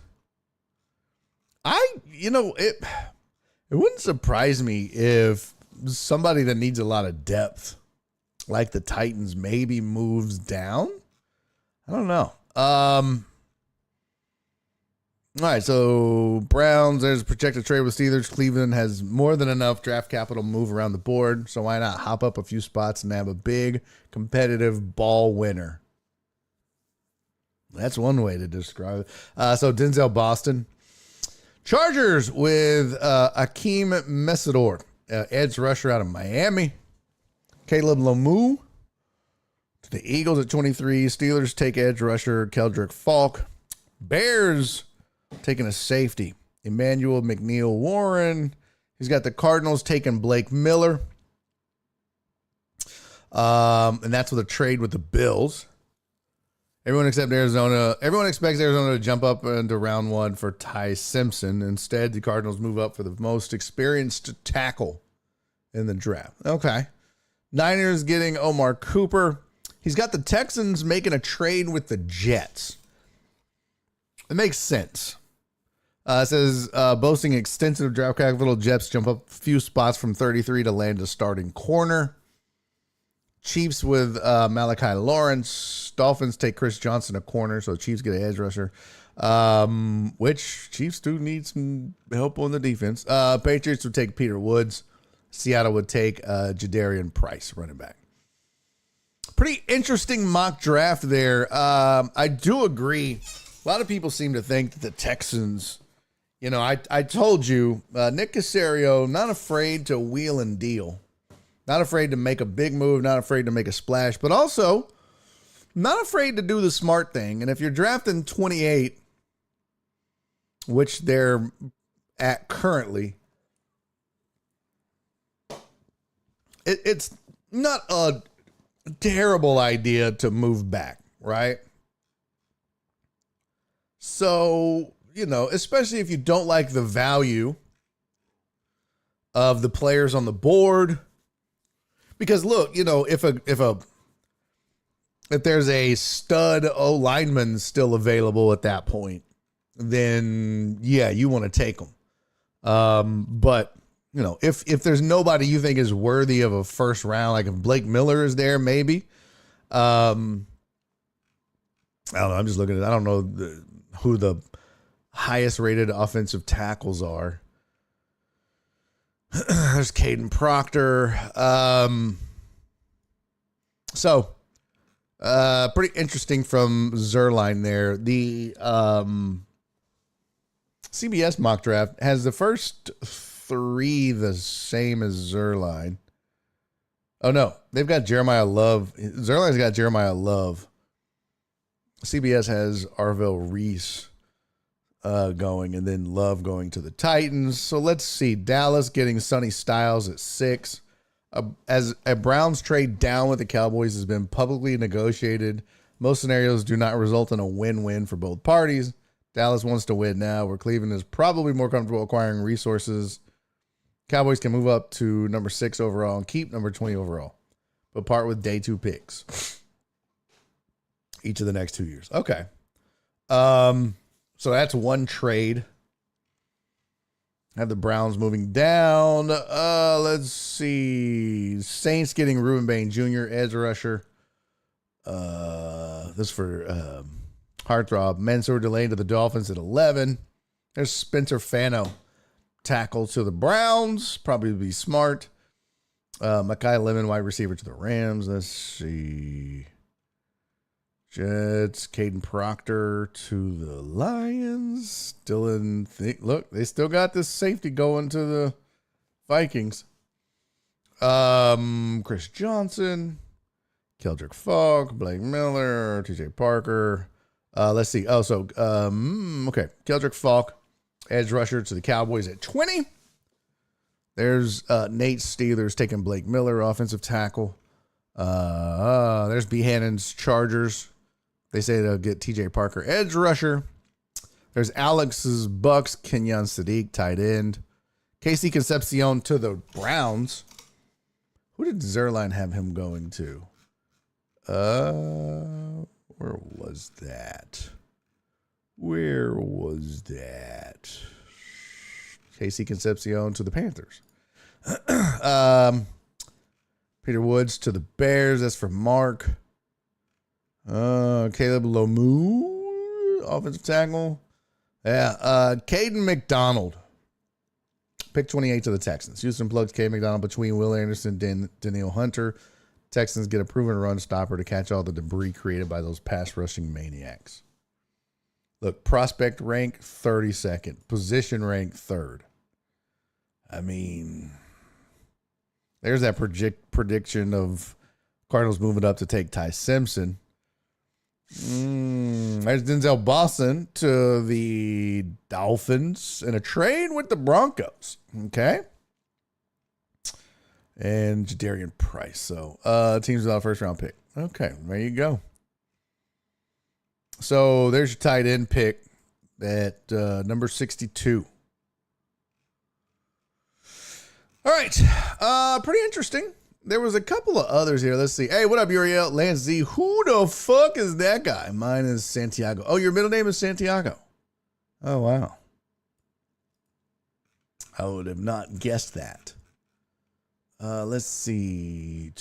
It wouldn't surprise me if somebody that needs a lot of depth, like the Titans, maybe moves down. I don't know. All right, so Browns, there's a projected trade with Steelers. Cleveland has more than enough draft capital to move around the board, so why not hop up a few spots and have a big competitive ball winner? That's one way to describe it. So Denzel Boston. Chargers with Akeem Mesidor, edge rusher out of Miami. Caleb Lemieux to the Eagles at 23. Steelers take edge rusher Keldrick Falk. Bears taking a safety, Emmanuel McNeil Warren. He's got the Cardinals taking Blake Miller. And that's with a trade with the Bills. Everyone expects Arizona to jump up into round one for Ty Simpson. Instead, the Cardinals move up for the most experienced tackle in the draft. Okay. Niners getting Omar Cooper. He's got the Texans making a trade with the Jets. It makes sense. It says, boasting extensive draft capital, Jets jump up a few spots from 33 to land a starting corner. Chiefs with Malachi Lawrence. Dolphins take Chris Johnson a corner, so Chiefs get an edge rusher. Which Chiefs do need some help on the defense. Patriots would take Peter Woods. Seattle would take Jadarian Price, running back. Pretty interesting mock draft there. I do agree. A lot of people seem to think that the Texans, I told you, Nick Caserio, not afraid to wheel and deal. Not afraid to make a big move, not afraid to make a splash, but also not afraid to do the smart thing. And if you're drafting 28, which they're at currently, it's not a terrible idea to move back, right? So, especially if you don't like the value of the players on the board. Because look, if there's a stud O lineman still available at that point, then yeah, you want to take them. But if there's nobody you think is worthy of a first round, like if Blake Miller is there, maybe. I don't know. I'm just looking at. I don't know who the highest rated offensive tackles are. There's Caden Proctor. Pretty interesting from Zerline there. The CBS mock draft has the first three the same as Zerline. Oh, no. They've got Jeremiah Love. Zerline's got Jeremiah Love. CBS has Arvell Reese going, and then Love going to the Titans. So let's see. Dallas getting Sonny Styles at 6. As a Browns trade down with the Cowboys has been publicly negotiated, most scenarios do not result in a win-win for both parties. Dallas wants to win now, where Cleveland is probably more comfortable acquiring resources. Cowboys can move up to number 6 overall and keep number 20 overall, but part with day 2 picks each of the next 2 years. Okay. So that's one trade. Have the Browns moving down. Let's see. Saints getting Reuben Bain Jr., edge rusher. This for Heartthrob. Mansour delayed to the Dolphins at 11. There's Spencer Fano, tackle to the Browns. Probably be smart. Mekhi Lemon, wide receiver to the Rams. Let's see. Jets, Caden Proctor to the Lions. Still in. Look, they still got this safety going to the Vikings. Chris Johnson, Keldrick Falk, Blake Miller, TJ Parker. Let's see. Oh, so okay. Keldrick Falk, edge rusher to the Cowboys at 20. There's Nate Steelers taking Blake Miller, offensive tackle. There's Behannon's Chargers. They say they'll get TJ Parker, edge rusher. There's Alex's Bucks, Kenyon Sadiq, tight end. Casey Concepcion to the Browns. Who did Zerline have him going to? Where was that? Where was that? Casey Concepcion to the Panthers. Peter Woods to the Bears. That's for Mark. Caleb Lomu, offensive tackle. Yeah. Caden McDonald. Pick 28 to the Texans. Houston plugs Caden McDonald between Will Anderson and Daniel Hunter. Texans get a proven run stopper to catch all the debris created by those pass rushing maniacs. Look, prospect rank 32nd. Position rank 3rd. I mean, there's that prediction of Cardinals moving up to take Ty Simpson. There's Denzel Boston to the Dolphins in a trade with the Broncos. Okay. And Jadarian Price. So, teams without a first round pick. Okay. There you go. So, there's your tight end pick at number 62. All right. Pretty interesting. There was a couple of others here. Let's see. Hey, what up, Uriel? Lance Z. Who the fuck is that guy? Mine is Santiago. Oh, your middle name is Santiago. Oh, wow. I would have not guessed that. Let's see.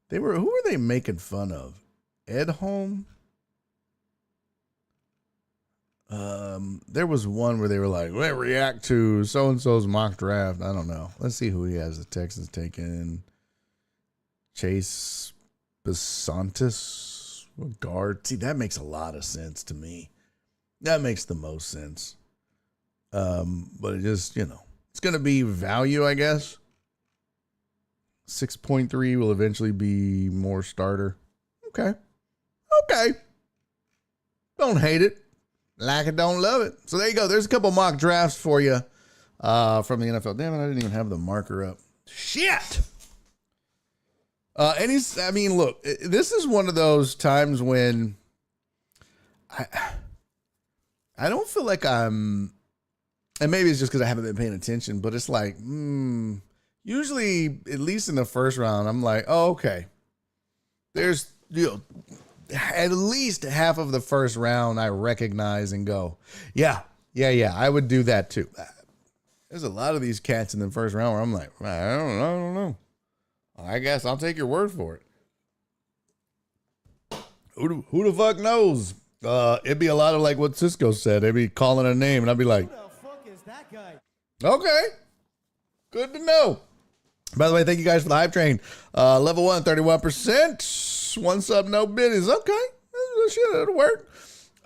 Who were they making fun of? Edholm? There was one where they were like, "Well, react to so-and-so's mock draft." I don't know. Let's see who he has. The Texans taking Chase Besantis, guard. See, that makes a lot of sense to me. That makes the most sense. But it just, it's going to be value, I guess. 6.3 will eventually be more starter. Okay. Don't hate it. Like it, don't love it. So there you go. There's a couple mock drafts for you from the NFL. Damn it, I didn't even have the marker up. Shit. Look, this is one of those times when I don't feel like I'm, and maybe it's just because I haven't been paying attention, but it's like, usually, at least in the first round, I'm like, oh, okay. There's, at least half of the first round I recognize and go, yeah, I would do that too. There's a lot of these cats in the first round where I'm like, I don't know. I guess I'll take your word for it. Who the fuck knows? It'd be a lot of like what Cisco said. They'd be calling a name and I'd be like, who the fuck is that guy? Okay. Good to know. By the way, thank you guys for the hype train. Level 1, 31%. One sub, no biddies. Okay. Shit, it'll work.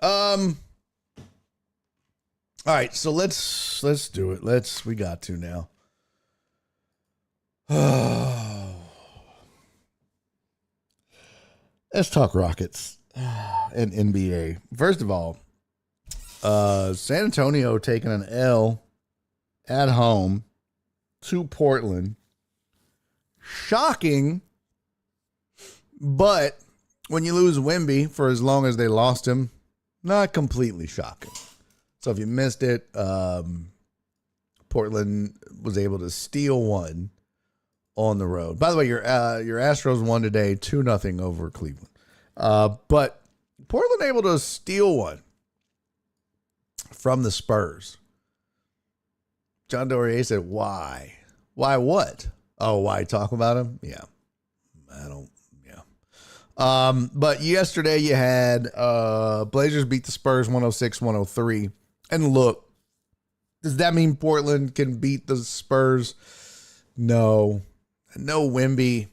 All right, so let's do it. We got to now. Let's talk Rockets and NBA. First of all, San Antonio taking an L at home to Portland. Shocking, but when you lose Wemby for as long as they lost him, not completely shocking. So if you missed it, Portland was able to steal one on the road. By the way, your Astros won today 2-0 over Cleveland. But Portland able to steal one from the Spurs. John Dorier said, why? Why what? Oh, why talk about him? Yeah. But yesterday you had Blazers beat the Spurs 106-103. And look, does that mean Portland can beat the Spurs? No. No Wemby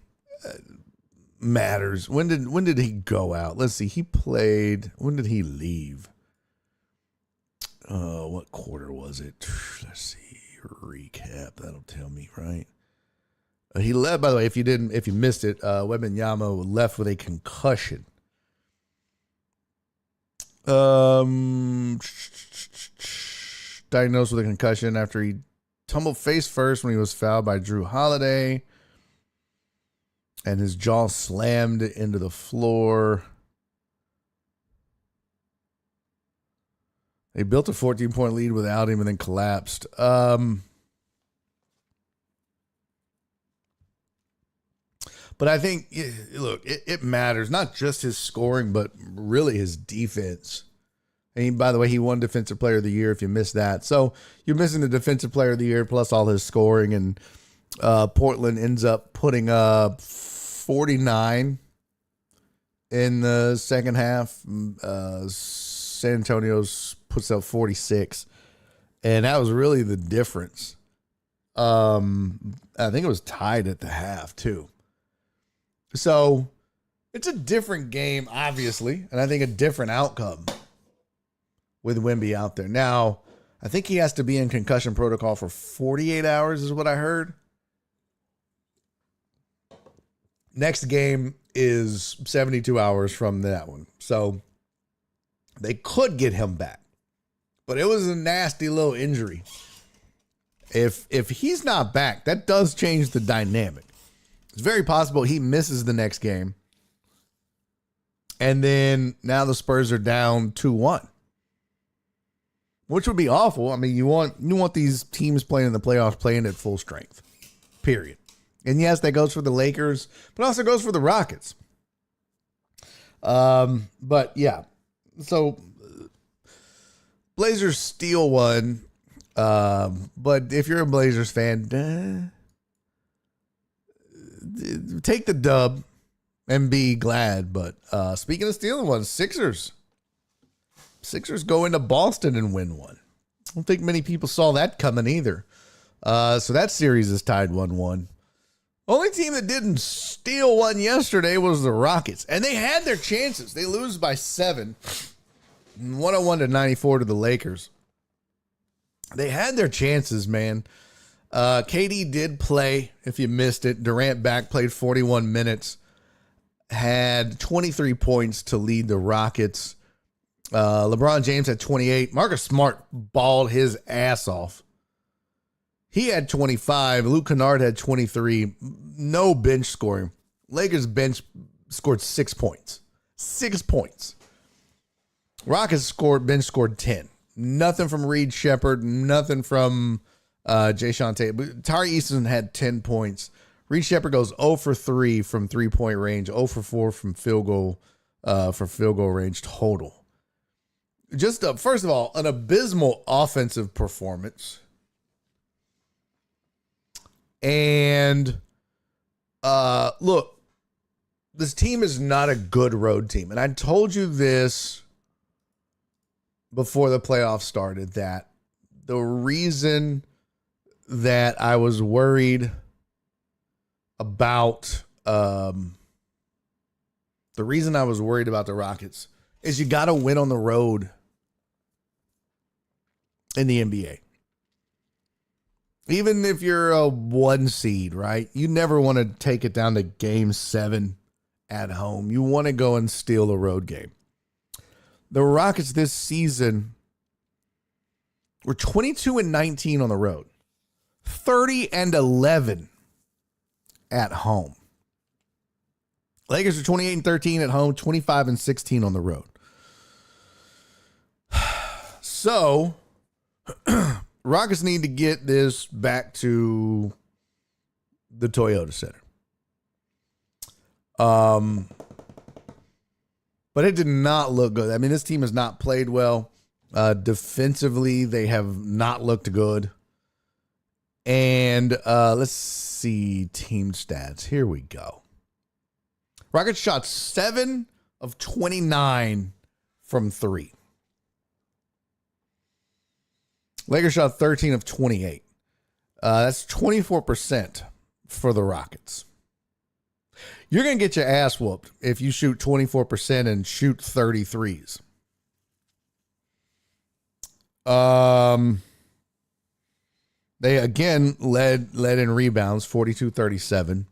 matters. When did he go out? Let's see. He played. When did he leave? What quarter was it? Let's see. Recap. That'll tell me, right? He left, by the way, if you missed it, Wembanyama left with a concussion. Diagnosed with a concussion after he tumbled face first when he was fouled by Drew Holiday. And his jaw slammed into the floor. They built a 14-point lead without him and then collapsed. But But I think, look, it matters, not just his scoring, but really his defense. And by the way, he won Defensive Player of the Year if you missed that. So you're missing the Defensive Player of the Year plus all his scoring. And Portland ends up putting up 49 in the second half. San Antonio puts up 46. And that was really the difference. I think it was tied at the half, too. So it's a different game, obviously, and I think a different outcome with Wemby out there. Now, I think he has to be in concussion protocol for 48 hours is what I heard. Next game is 72 hours from that one. So they could get him back. But it was a nasty little injury. If he's not back, that does change the dynamic. It's very possible he misses the next game. And then now the Spurs are down 2-1. Which would be awful. I mean, you want these teams playing in the playoffs playing at full strength. Period. And yes, that goes for the Lakers, but also goes for the Rockets. But yeah. So Blazers steal one. But if you're a Blazers fan, take the dub and be glad. But speaking of stealing one, Sixers go into Boston and win one. I don't think many people saw that coming either. So that series is tied 1-1. Only team that didn't steal one yesterday was the Rockets. And they had their chances. They lose by 7. 101-94 to the Lakers. They had their chances, man. KD did play, if you missed it. Durant back, played 41 minutes. Had 23 points to lead the Rockets. LeBron James had 28. Marcus Smart balled his ass off. He had 25. Luke Kennard had 23. No bench scoring. Lakers bench scored 6 points. 6 points. Rockets bench scored 10. Nothing from Reed Shepherd. Nothing from Jayshawn Tate. Tari Easton had 10 points. Reed Shepherd goes 0 for 3 from 3-point range. 0 for 4 from field goal range total. Just first of all, an abysmal offensive performance. And look, this team is not a good road team. And I told you this before the playoffs started, that the reason that I was worried about the Rockets is you got to win on the road in the NBA. Even if you're a 1 seed, right? You never want to take it down to game 7 at home. You want to go and steal a road game. The Rockets this season were 22-19 on the road, 30-11 at home. Lakers are 28-13 at home, 25-16 on the road. So, Rockets need to get this back to the Toyota Center. But it did not look good. I mean, this team has not played well. Defensively, they have not looked good. And let's see team stats. Here we go. Rockets shot 7 of 29 from 3. Lakers shot 13 of 28. That's 24% for the Rockets. You're going to get your ass whooped if you shoot 24% and shoot 33s. They again led in rebounds, 42-37,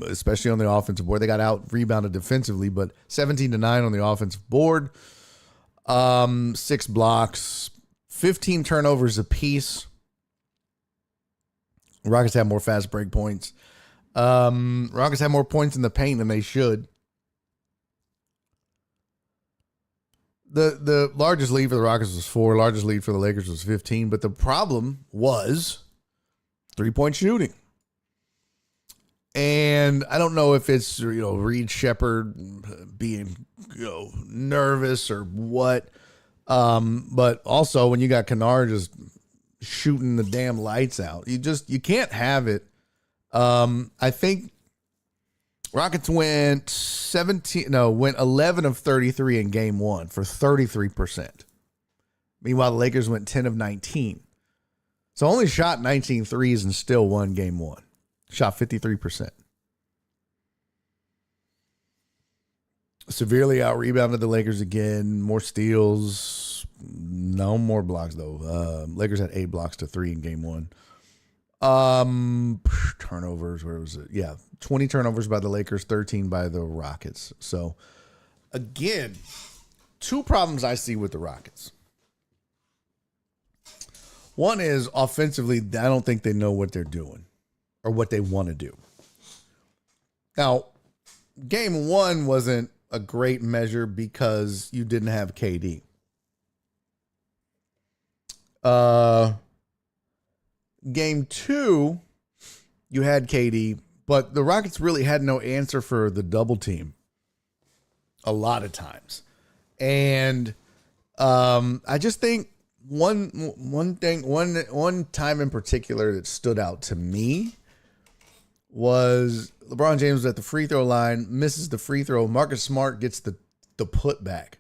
especially on the offensive board. They got out rebounded defensively, but 17-9 on the offensive board. 6 blocks, 15 turnovers apiece. Rockets have more fast break points. Rockets have more points in the paint than they should. The largest lead for the Rockets was 4. Largest lead for the Lakers was 15. But the problem was 3-point shooting. And I don't know if it's, Reed Shepherd being, nervous or what. But also when you got Kennard just shooting the damn lights out, you can't have it. I think Rockets went 11 of 33 in game one for 33%. Meanwhile, the Lakers went 10 of 19. So only shot 19 threes and still won game one. Shot 53%. Severely out-rebounded the Lakers again. More steals. No more blocks, though. Lakers had 8 blocks to 3 in game one. Turnovers, where was it? Yeah, 20 turnovers by the Lakers, 13 by the Rockets. So, again, 2 problems I see with the Rockets. One is offensively, I don't think they know what they're doing or what they want to do. Now, game one wasn't a great measure because you didn't have KD. Game two, you had KD, but the Rockets really had no answer for the double team a lot of times. And I just think one time in particular that stood out to me was LeBron James at the free throw line, misses the free throw. Marcus Smart gets the putback.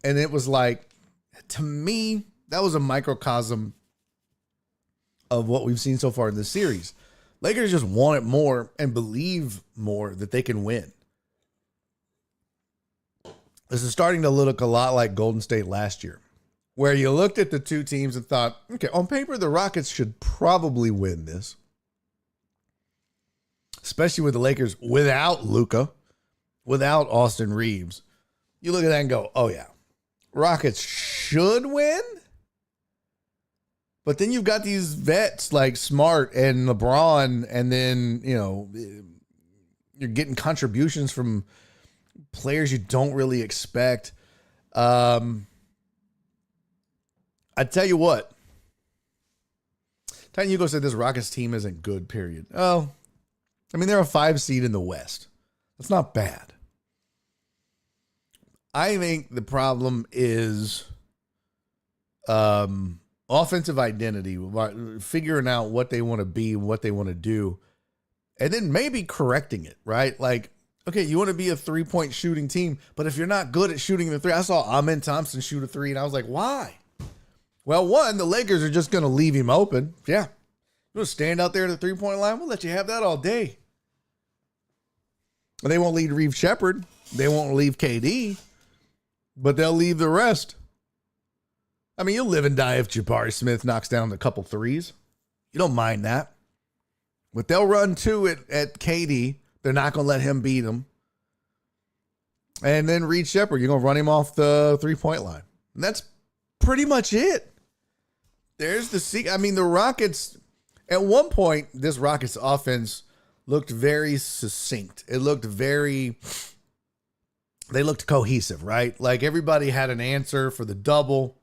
And it was like, to me, that was a microcosm of what we've seen so far in this series. Lakers just want it more and believe more that they can win. This is starting to look a lot like Golden State last year, where you looked at the two teams and thought, okay, on paper, the Rockets should probably win this. Especially with the Lakers without Luka, without Austin Reeves. You look at that and go, oh yeah, Rockets should win. But then you've got these vets like Smart and LeBron, and then, you're getting contributions from players you don't really expect. I tell you what, Titan Hugo said this Rockets team isn't good, period. Oh, I mean, they're a 5 seed in the West. That's not bad. I think the problem is offensive identity, figuring out what they want to be, what they want to do, and then maybe correcting it, right? Like, okay, you want to be a 3-point shooting team, but if you're not good at shooting the 3, I saw Amen Thompson shoot a 3, and I was like, why? Well, one, the Lakers are just going to leave him open. Yeah. You want to stand out there at the 3-point line? We'll let you have that all day. They won't leave Reeve Shepherd. They won't leave KD, but they'll leave the rest. I mean, you'll live and die if Jabari Smith knocks down a couple threes. You don't mind that. But they'll run 2 at KD. They're not going to let him beat them. And then Reed Shepherd, you're going to run him off the 3-point line. And that's pretty much it. There's the secret. I mean, the Rockets, at one point, this Rockets offense looked very succinct. It looked they looked cohesive, right? Like everybody had an answer for the double.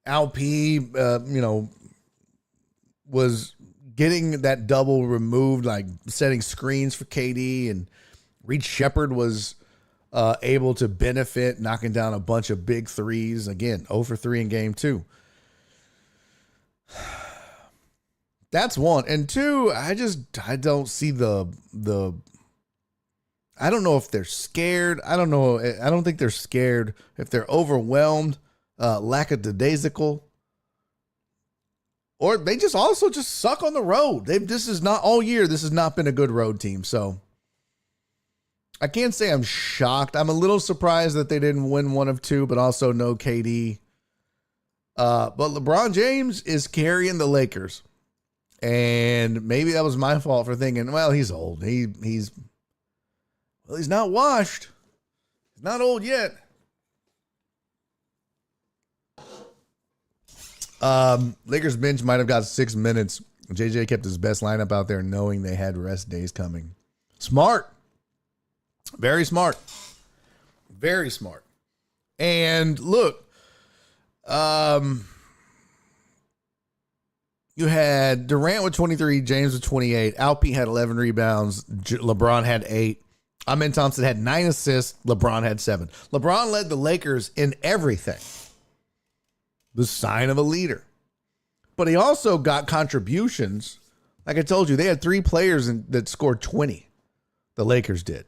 LP, was getting that double removed, like setting screens for KD, and Reed Shepherd was able to benefit, knocking down a bunch of big threes. Again, 0 for 3 in game 2. That's one. And 2, I don't see the I don't know if they're scared. I don't know. I don't think they're scared. If they're overwhelmed, lackadaisical, or they just also just suck on the road. This is not all year. This has not been a good road team. So I can't say I'm shocked. I'm a little surprised that they didn't win 1 of 2, but also no KD. But LeBron James is carrying the Lakers. And maybe that was my fault for thinking, well, he's old. He's not washed. He's not old yet. Lakers bench might have got 6 minutes. JJ kept his best lineup out there knowing they had rest days coming. Smart. Very smart. Very smart. And look, You had Durant with 23, James with 28, Alpe had 11 rebounds, LeBron had 8. Amen Thompson had 9 assists, LeBron had 7. LeBron led the Lakers in everything. The sign of a leader. But he also got contributions. Like I told you, they had 3 players that scored 20. The Lakers did.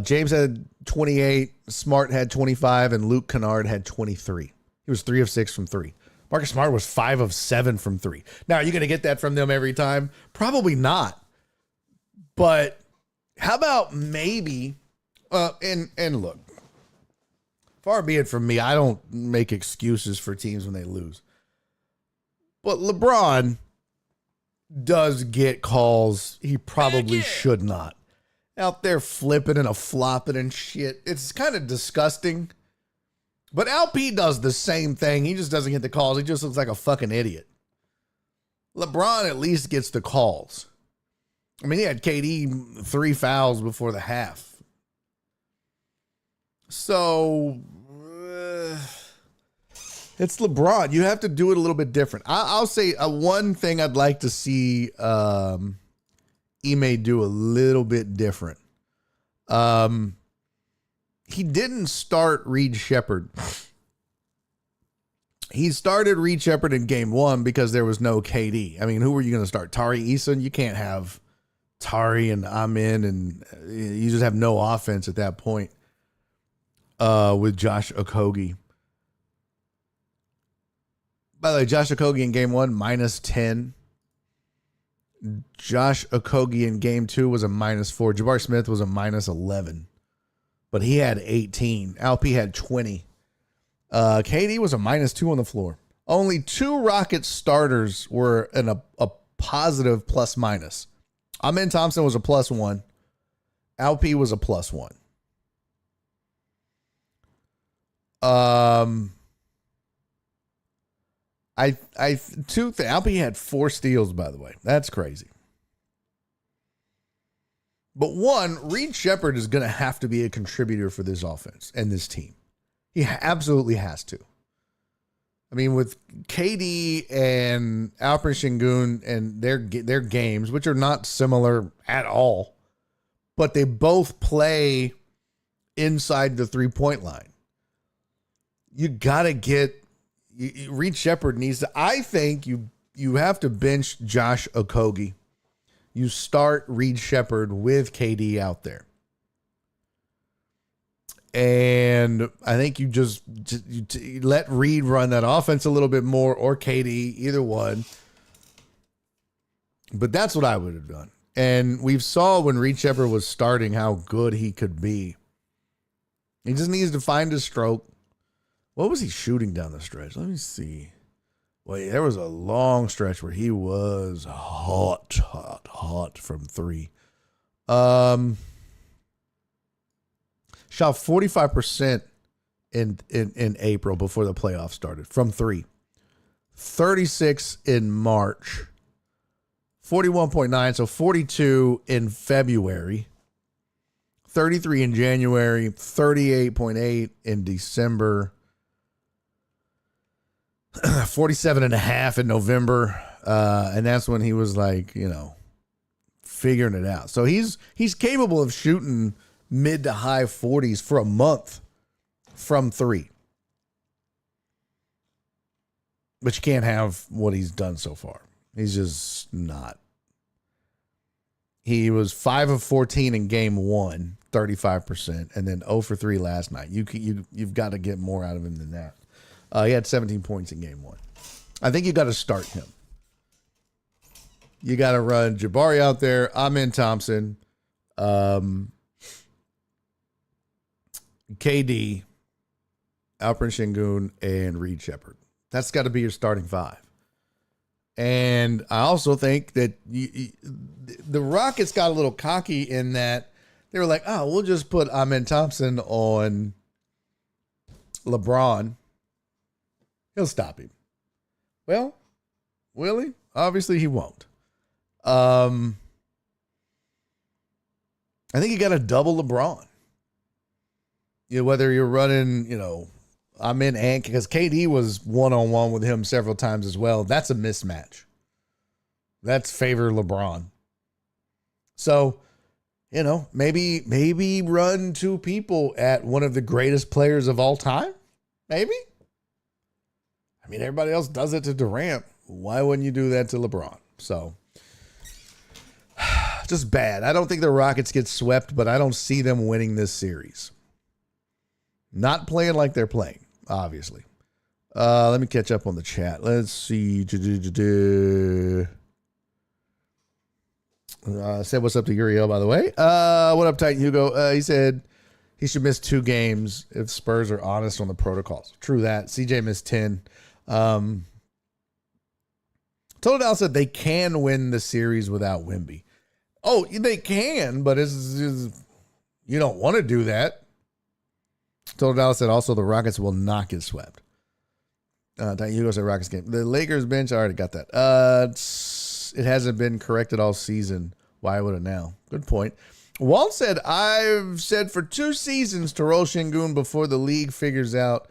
James had 28, Smart had 25, and Luke Kennard had 23. He was 3 of 6 from 3. Marcus Smart was 5 of 7 from 3. Now, are you going to get that from them every time? Probably not. But how about maybe, and look, far be it from me, I don't make excuses for teams when they lose. But LeBron does get calls he probably should not. Out there flipping and flopping and shit. It's kind of disgusting. But Alpe does the same thing. He just doesn't get the calls. He just looks like a fucking idiot. LeBron at least gets the calls. I mean, he had KD 3 fouls before the half. So, it's LeBron. You have to do it a little bit different. I'll say one thing I'd like to see Ime do a little bit different. He didn't start Reed Shepherd. He started Reed Shepherd in game 1 because there was no KD. I mean, who were you going to start? Tari Eason? You can't have Tari and Amin, and you just have no offense at that point with Josh Okogie. By the way, Josh Okogie in game 1, -10. Josh Okogie in game 2 was a -4. Jabari Smith was a -11. But he had 18. Alpe had 20. KD was a -2 on the floor. Only 2 Rockets starters were in a positive plus-minus. Amen Thompson was a +1. Alpe was a +1. Alpe had 4 steals, by the way. That's crazy. But one, Reed Shepherd is going to have to be a contributor for this offense and this team. He absolutely has to. I mean, with KD and Alper Şengün and their games, which are not similar at all, but they both play inside the 3-point line. You got to get Reed Shepherd needs to. I think you have to bench Josh Okogie. You start Reed Shepherd with KD out there. And I think you just let Reed run that offense a little bit more, or KD, either one. But that's what I would have done. And we saw when Reed Shepherd was starting how good he could be. He just needs to find his stroke. What was he shooting down the stretch? Let me see. Well, there was a long stretch where he was hot from 3. Shot 45% in April before the playoffs started from 3. 36 in March. 41.9, so 42 in February. 33 in January. 38.8 in December. 47.5 in November. And that's when he was like, figuring it out. So he's capable of shooting mid to high 40s for a month from 3. But you can't have what he's done so far. He's just not. He was 5 of 14 in game 1, 35%, and then 0 for 3 last night. You've got to get more out of him than that. He had 17 points in game 1. I think you got to start him. You got to run Jabari out there, Amen Thompson, KD, Alperen Şengün, and Reed Shepherd. That's got to be your starting 5. And I also think that the Rockets got a little cocky in that they were like, oh, we'll just put Amen Thompson on LeBron. He'll stop him. Well, will he? Obviously he won't. I think you got to double LeBron. Whether you're running, I'm in Ant because KD was one-on-one with him several times as well. That's a mismatch. That's favor LeBron. So, maybe run two people at one of the greatest players of all time. Maybe. I mean, everybody else does it to Durant. Why wouldn't you do that to LeBron? So, just bad. I don't think the Rockets get swept, but I don't see them winning this series. Not playing like they're playing, obviously. Let me catch up on the chat. Let's see. Said what's up to Uriel, by the way. What up, Titan Hugo? He said he should miss 2 games if Spurs are honest on the protocols. True that. CJ missed 10. Total Dallas said they can win the series without Wemby. Oh, they can, but you don't want to do that. Total Dallas said also the Rockets will not get swept. Titan Hugo said Rockets game. The Lakers bench, I already got that. It hasn't been corrected all season. Why would it now? Good point. Walt said, I've said for 2 seasons to roll Şengün before the league figures out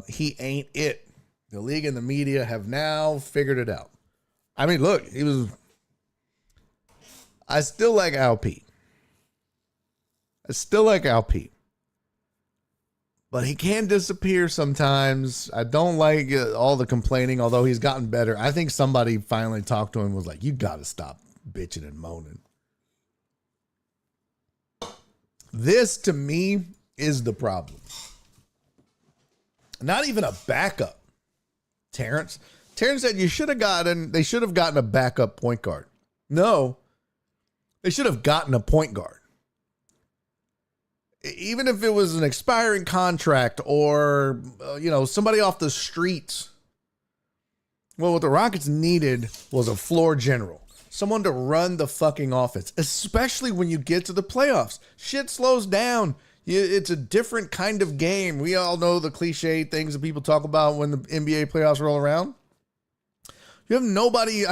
he ain't it. The league and the media have now figured it out. I mean, look, I still like Alp. But he can disappear sometimes. I don't like all the complaining, although he's gotten better. I think somebody finally talked to him and was like, you got to stop bitching and moaning. This, to me, is the problem. Not even a backup. Terrence said they should have gotten a backup point guard. No, they should have gotten a point guard. Even if it was an expiring contract or, somebody off the streets. Well, what the Rockets needed was a floor general. Someone to run the fucking offense, especially when you get to the playoffs. Shit slows down. It's a different kind of game. We all know the cliche things that people talk about when the NBA playoffs roll around. You have nobody,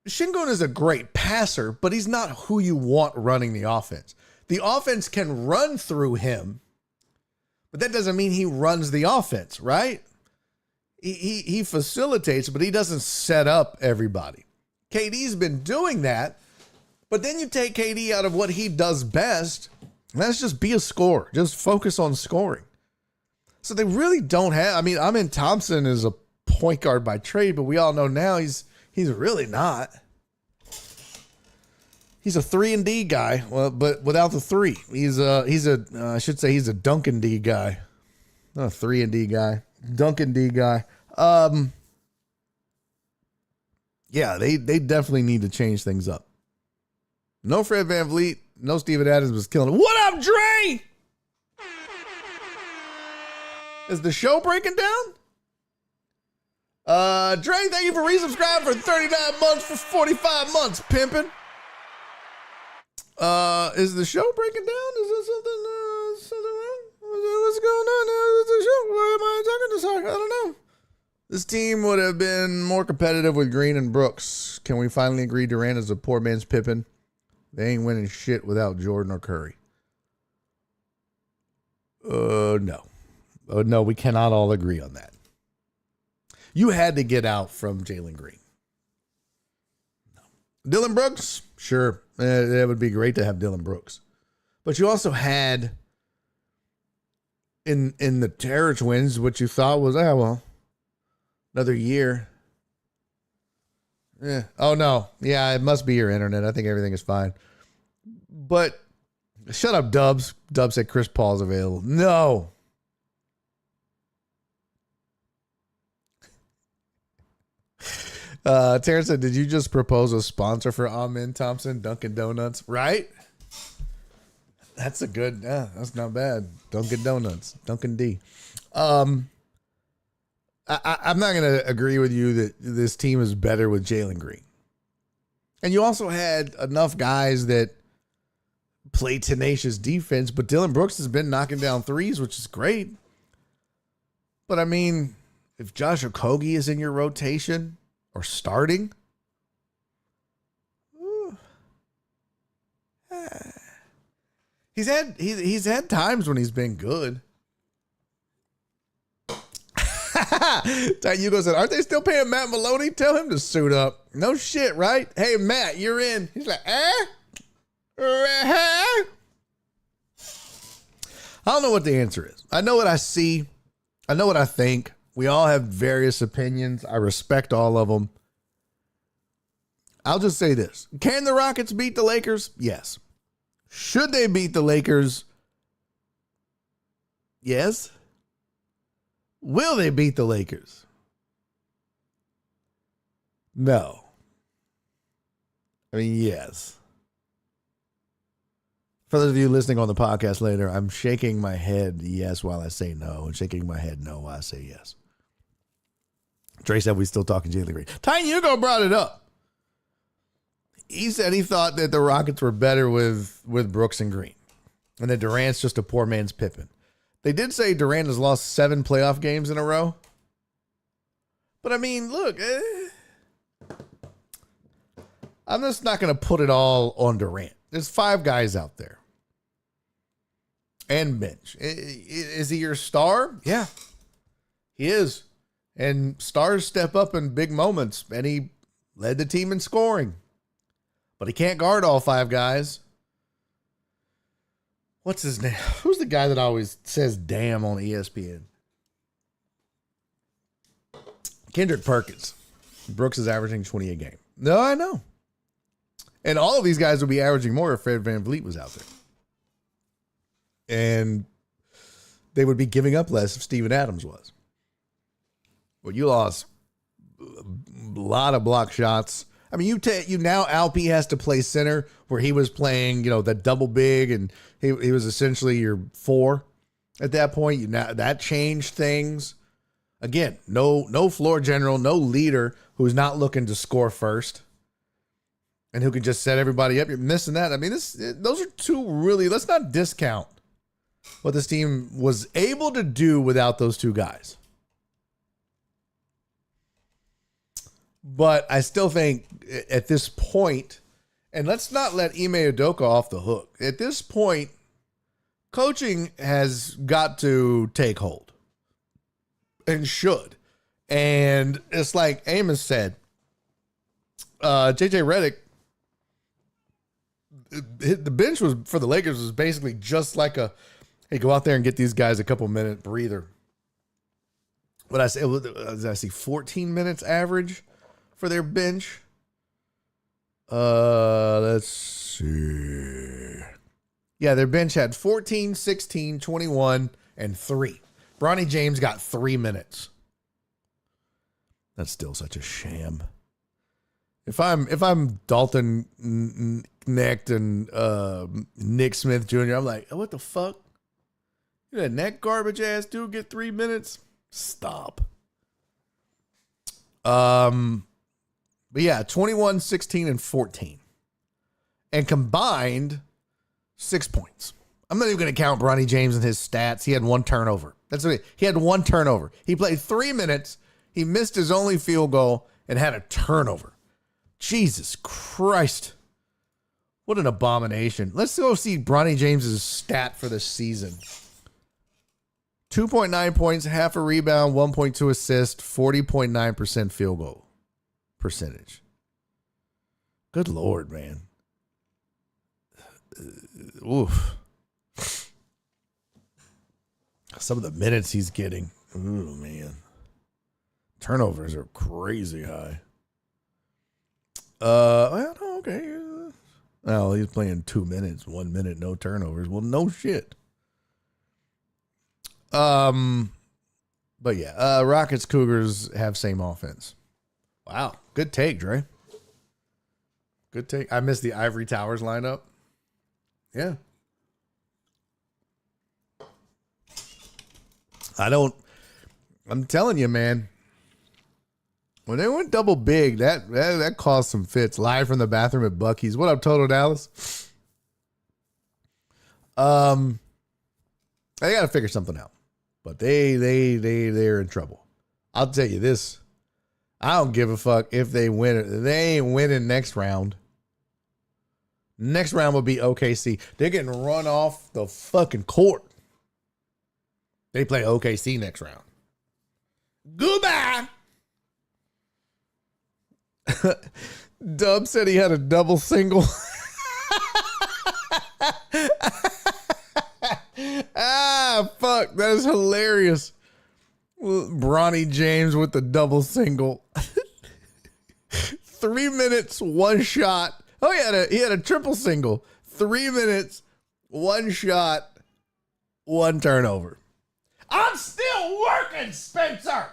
Şengün is a great passer, but he's not who you want running the offense. The offense can run through him, but that doesn't mean he runs the offense, right? He facilitates, but he doesn't set up everybody. KD's been doing that, but then you take KD out of what he does best, and that's just be a scorer. Just focus on scoring. So they really don't have, Amin Thompson is a point guard by trade, but we all know now he's really not. He's a 3-and-D guy, well, but without the 3. He's a Duncan D guy. Not a 3-and-D guy. Duncan D guy. Yeah, they definitely need to change things up. No Fred VanVleet, no Steven Adams was killing it. What up, Dre? Is the show breaking down? Dre, thank you for resubscribing for 39 months for 45 months, pimping. Is the show breaking down? Is there something wrong? What's going on now? Is the show? Why am I talking this hard? I don't know. This team would have been more competitive with Green and Brooks. Can we finally agree Durant is a poor man's Pippen? They ain't winning shit without Jordan or Curry. No. No, we cannot all agree on that. You had to get out from Jalen Green. No. Dylan Brooks? Sure. It would be great to have Dylan Brooks. But you also had in the Terror Twins what you thought was, another year. Yeah. Oh, no. Yeah, it must be your internet. I think everything is fine. But shut up, Dubs. Dubs said Chris Paul's available. No. Terrence said, did you just propose a sponsor for Amin Thompson, Dunkin' Donuts? Right? That's a good, that's not bad. Dunkin' Donuts, Dunkin' D. I'm not going to agree with you that this team is better with Jalen Green. And you also had enough guys that play tenacious defense, but Dylan Brooks has been knocking down threes, which is great. But if Josh Okogie is in your rotation or starting, He's had times when he's been good. Hugo said, aren't they still paying Matt Maloney? Tell him to suit up. No shit, right? Hey, Matt, you're in. He's like, I don't know what the answer is. I know what I see. I know what I think. We all have various opinions. I respect all of them. I'll just say this. Can the Rockets beat the Lakers? Yes. Should they beat the Lakers? Yes. Will they beat the Lakers? No. I mean, yes. For those of you listening on the podcast later, I'm shaking my head yes while I say no, and shaking my head no while I say yes. Trey said we still talking Jalen Green. Ty Hugo brought it up. He said he thought that the Rockets were better with Brooks and Green, and that Durant's just a poor man's Pippen. They did say Durant has lost 7 playoff games in a row. But I mean, look, I'm just not going to put it all on Durant. There's 5 guys out there. And bench. Is he your star? Yeah, he is. And stars step up in big moments, and he led the team in scoring. But he can't guard all 5 guys. What's his name? Who's the guy that always says damn on ESPN? Kendrick Perkins. Brooks is averaging 20 a game. No, I know. And all of these guys would be averaging more if Fred VanVleet was out there. And they would be giving up less if Steven Adams was. Well, you lost a lot of block shots. I mean, you now Alpi has to play center where he was playing, the double big, and he was essentially your 4 at that point. That changed things. Again, no floor general, no leader who's not looking to score first and who can just set everybody up. You're missing that. I mean, those are 2 really. Let's not discount what this team was able to do without those 2 guys. But I still think at this point, and let's not let Ime Udoka off the hook. At this point, coaching has got to take hold and should. And it's like Amos said, JJ Redick, the bench was for the Lakers was basically just like hey, go out there and get these guys a couple minute breather. What I say, did I see 14 minutes average for their bench? Let's see. Yeah, their bench had 14, 16, 21, and 3. Bronny James got 3 minutes. That's still such a sham. If I'm Dalton Knecht and Nick Smith Jr., I'm like, what the fuck? You that neck garbage ass dude get 3 minutes? Stop. But yeah, 21, 16, and 14. And combined, 6 points. I'm not even going to count Bronny James and his stats. He had 1 turnover. That's what he had 1 turnover. He played 3 minutes. He missed his only field goal and had a turnover. Jesus Christ. What an abomination. Let's go see Bronny James's stat for the season. 2.9 points, half a rebound, 1.2 assists, 40.9% field goal percentage. Good Lord, man. Oof. Some of the minutes he's getting. Oh, man. Turnovers are crazy high. Well, okay. Oh, he's playing 2 minutes, 1 minute, no turnovers. Well, no shit. But yeah, Rockets, Cougars have same offense. Wow. Good take, Dre. Good take. I missed the Ivory Towers lineup. Yeah. I'm telling you, man. When they went double big, that caused some fits. Live from the bathroom at Buc-ee's. What up, Total Dallas? They got to figure something out. But they're in trouble. I'll tell you this. I don't give a fuck if they win it. They ain't winning next round. Next round will be OKC. They're getting run off the fucking court. They play OKC next round. Goodbye. Dub said he had a double single. Fuck. That is hilarious. Bronny James with the double single. 3 minutes, one shot. Oh, he had a triple single. 3 minutes, one shot, one turnover. I'm still working, Spencer.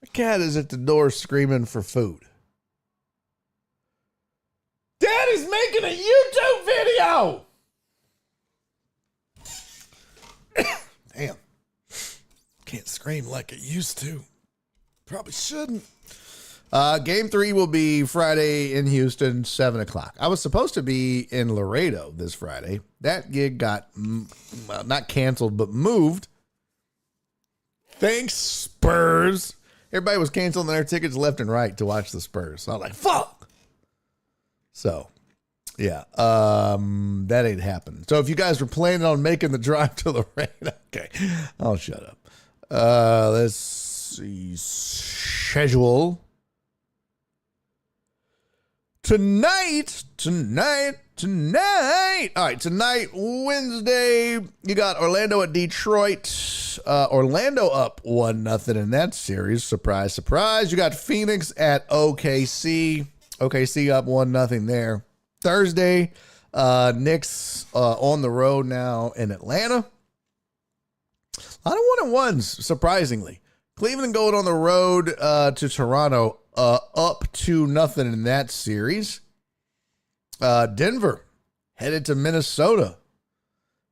The cat is at the door screaming for food. Daddy's making a YouTube video. Damn. Can't scream like it used to. Probably shouldn't. Game 3 will be Friday in Houston, 7 o'clock. I was supposed to be in Laredo this Friday. That gig got, not canceled, but moved. Thanks, Spurs. Everybody was canceling their tickets left and right to watch the Spurs. So I was like, fuck. So, yeah, that ain't happening. So if you guys were planning on making the drive to Laredo, okay, I'll shut up. Let's see. Schedule. Tonight. All right, tonight, Wednesday, you got Orlando at Detroit. Orlando up 1-0 in that series. Surprise, surprise. You got Phoenix at OKC. OKC up 1-0 there. Thursday, Knicks on the road now in Atlanta. A lot of 1-1s, surprisingly. Cleveland going on the road to Toronto, up 2-0 in that series. Denver headed to Minnesota,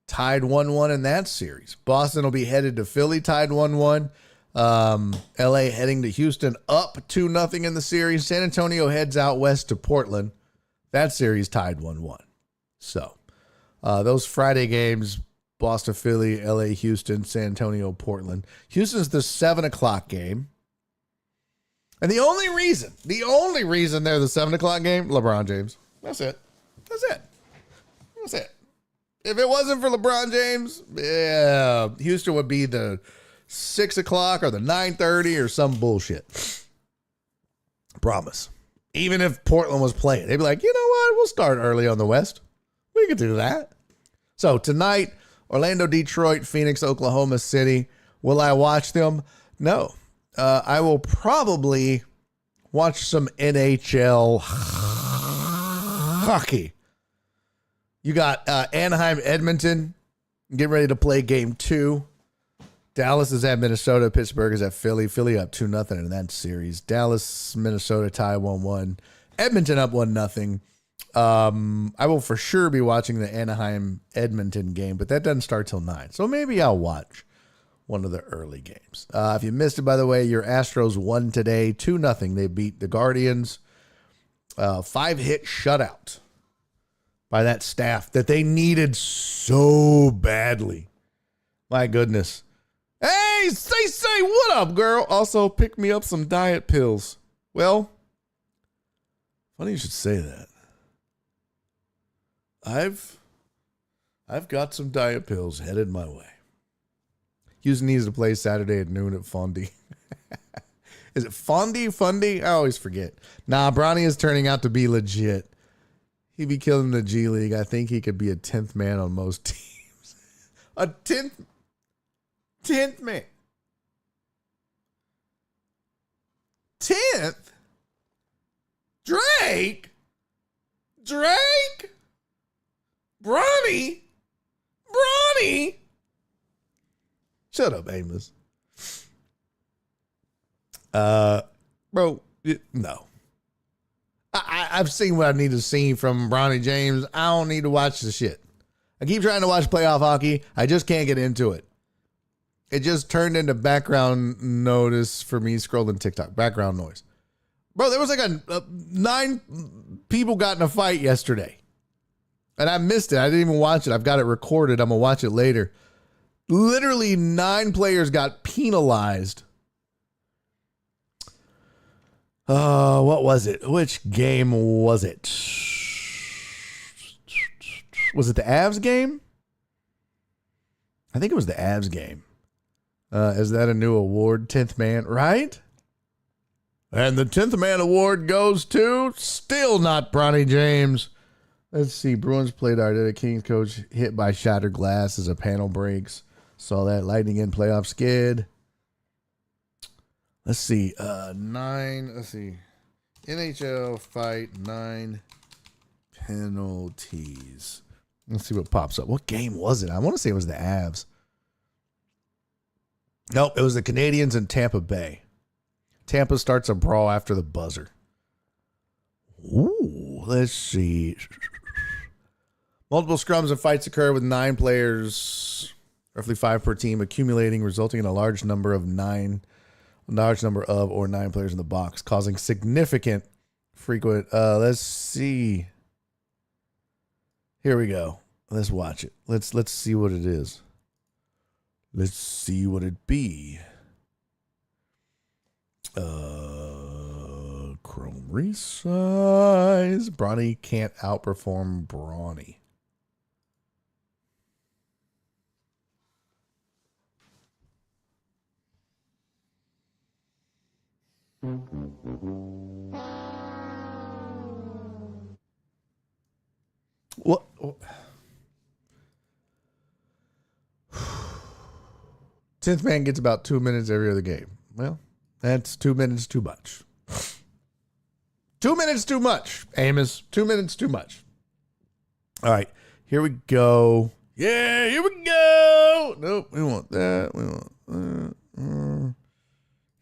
tied 1-1 in that series. Boston will be headed to Philly, tied 1-1. LA heading to Houston, up 2-0 in the series. San Antonio heads out west to Portland. That series tied 1-1. So those Friday games, Boston, Philly, LA, Houston, San Antonio, Portland. Houston's the 7 o'clock game. And the only reason they're the 7 o'clock game, LeBron James. That's it. If it wasn't for LeBron James, yeah, Houston would be the 6 o'clock or the 9:30 or some bullshit. Promise. Even if Portland was playing, they'd be like, you know what? We'll start early on the West. We could do that. So tonight, Orlando, Detroit, Phoenix, Oklahoma City. Will I watch them? No. I will probably watch some NHL hockey. You got Anaheim, Edmonton. Get ready to play game 2. Dallas is at Minnesota. Pittsburgh is at Philly. Philly up 2-0 in that series. Dallas, Minnesota tie 1-1. Edmonton up 1-0. I will for sure be watching the Anaheim Edmonton game, but that doesn't start till 9. So maybe I'll watch one of the early games. If you missed it, by the way, your Astros won today 2-0. They beat the Guardians. 5-hit shutout by that staff that they needed so badly. My goodness. Hey, say, what up, girl? Also, pick me up some diet pills. Well, funny you should say that. I've got some diet pills headed my way. Houston needs to play Saturday at noon at Fondy. Is it Fundy? I always forget. Nah, Bronny is turning out to be legit. He'd be killing the G League. I think he could be a 10th man on most teams. A 10th man. 10th? Drake? Bronny? Shut up, Amos. Bro, no. I've seen what I need to see from Bronny James. I don't need to watch the shit. I keep trying to watch playoff hockey. I just can't get into it. It just turned into background notice for me scrolling TikTok. Background noise. Bro, there was like 9 people got in a fight yesterday. And I missed it. I didn't even watch it. I've got it recorded. I'm going to watch it later. Literally 9 players got penalized. What was it? Which game was it? Was it the Avs game? I think it was the Avs game. Is that a new award? 10th man, right? And the 10th man award goes to still not Bronny James. Let's see. Bruins played our Kings coach hit by shattered glass as a panel breaks. Saw that Lightning in playoff skid. Let's see. 9. Let's see. NHL fight 9 penalties. Let's see what pops up. What game was it? I want to say it was the Avs. Nope, it was the Canadiens in Tampa Bay. Tampa starts a brawl after the buzzer. Ooh, let's see. Multiple scrums and fights occur with 9 players, roughly 5 per team, accumulating, resulting in a large number of 9 players in the box, causing significant frequent. Let's see. Here we go. Let's watch it. Let's see what it is. Let's see what it be. Chrome resize. Bronny can't outperform Brawny. What? 10th man gets about 2 minutes every other game. Well, that's 2 minutes too much. 2 minutes too much, Amos. 2 minutes too much. All right, here we go. Yeah, here we go. Nope, we want that. We want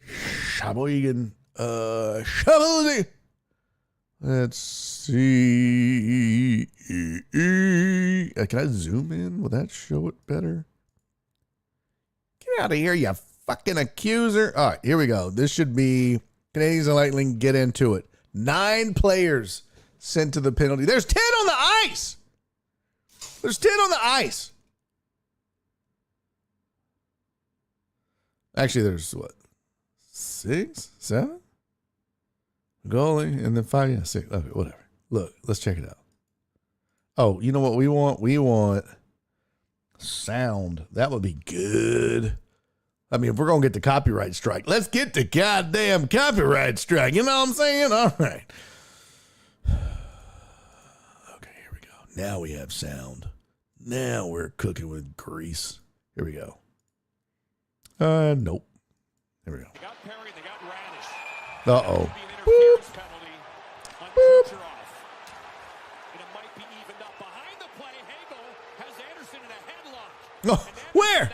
Sheboygan. Sheboygan. Let's see. Can I zoom in? Will that show it better? Get out of here, you fucking accuser. All right, here we go. This should be Canadiens and Lightning. Get into it. 9 players sent to the penalty. There's 10 on the ice. There's 10 on the ice. Actually, there's what? 6, 7? Goalie, and then 5, yeah, 6. Okay, whatever. Look, let's check it out. Oh, you know what we want? We want sound. That would be good. I mean, if we're going to get the copyright strike, let's get the goddamn copyright strike. You know what I'm saying? All right. Okay, here we go. Now we have sound. Now we're cooking with grease. Here we go. Nope. Here we go. They got Perry, they got Radish. Uh-oh. Boop. Boop. And it might be evened up behind the play. Hagel has Anderson in a headlock. No, where?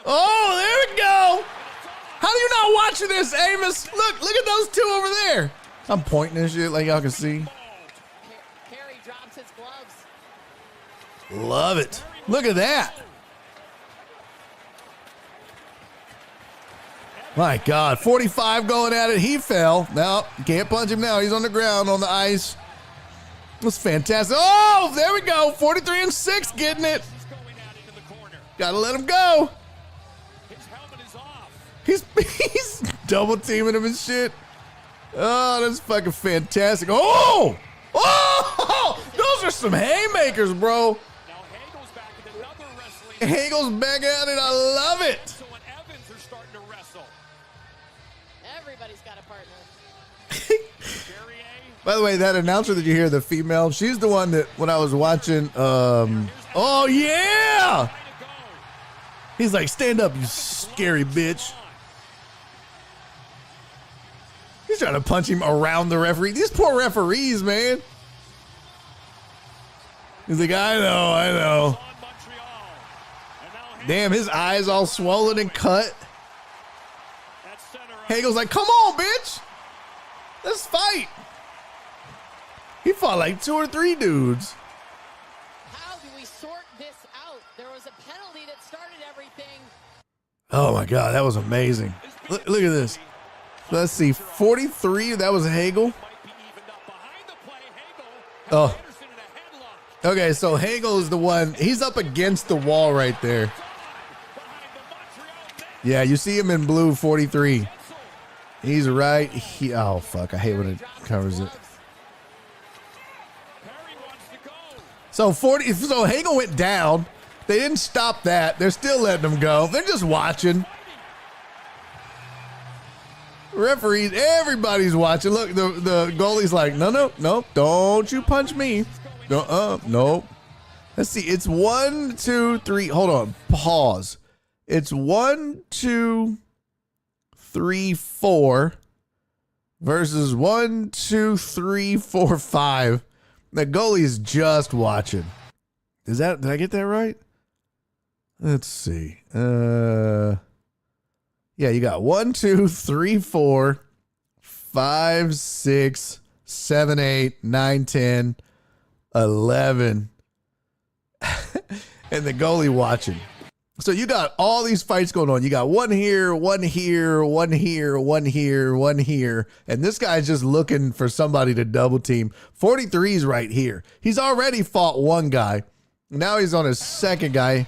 Oh, there we go. How are you not watching this, Amos? Look at those 2 over there. I'm pointing and shit like y'all can see. Perry drops his gloves. Love it. Look at that. My God, 45 going at it. He fell. No, can't punch him now. He's on the ground on the ice. That's fantastic. Oh, there we go. 43 and 6 getting it. Gotta let him go. He's double teaming him and shit. Oh, that's fucking fantastic. Oh! Those are some haymakers, bro. Now Hagel's back with another wrestling. Hagel's back at it. I love it. So when Evans are starting to wrestle. Everybody's got a partner. By the way, that announcer that you hear, the female, she's the one that when I was watching, oh yeah! He's like, stand up, you scary bitch. He's trying to punch him around the referee. These poor referees, man. He's like, I know. Damn, his eyes all swollen and cut. Hagel's like, come on, bitch. Let's fight. He fought like 2 or 3 dudes. How do we sort this out? There was a penalty that started everything. Oh my God, that was amazing. Look at this. Let's see, 43, that was Hagel. Oh. Okay, so Hagel is the one, he's up against the wall right there. Yeah, you see him in blue, 43. He's right. Oh, fuck, I hate when it covers it. So Hagel went down. They didn't stop that. They're still letting him go. They're just watching. Referees, everybody's watching. Look, the goalie's like, no, don't you punch me. No. Let's see. It's 1, 2, 3. Hold on. Pause. It's 1, 2, 3, 4 versus 1, 2, 3, 4, 5. The goalie's just watching. Did I get that right? Let's see. Yeah, you got 1, 2, 3, 4, 5, 6, 7, 8, 9, 10, 11. And the goalie watching. So you got all these fights going on. You got one here, one here, one here, one here, one here. And this guy's just looking for somebody to double team. 43's right here. He's already fought one guy. Now he's on his second guy.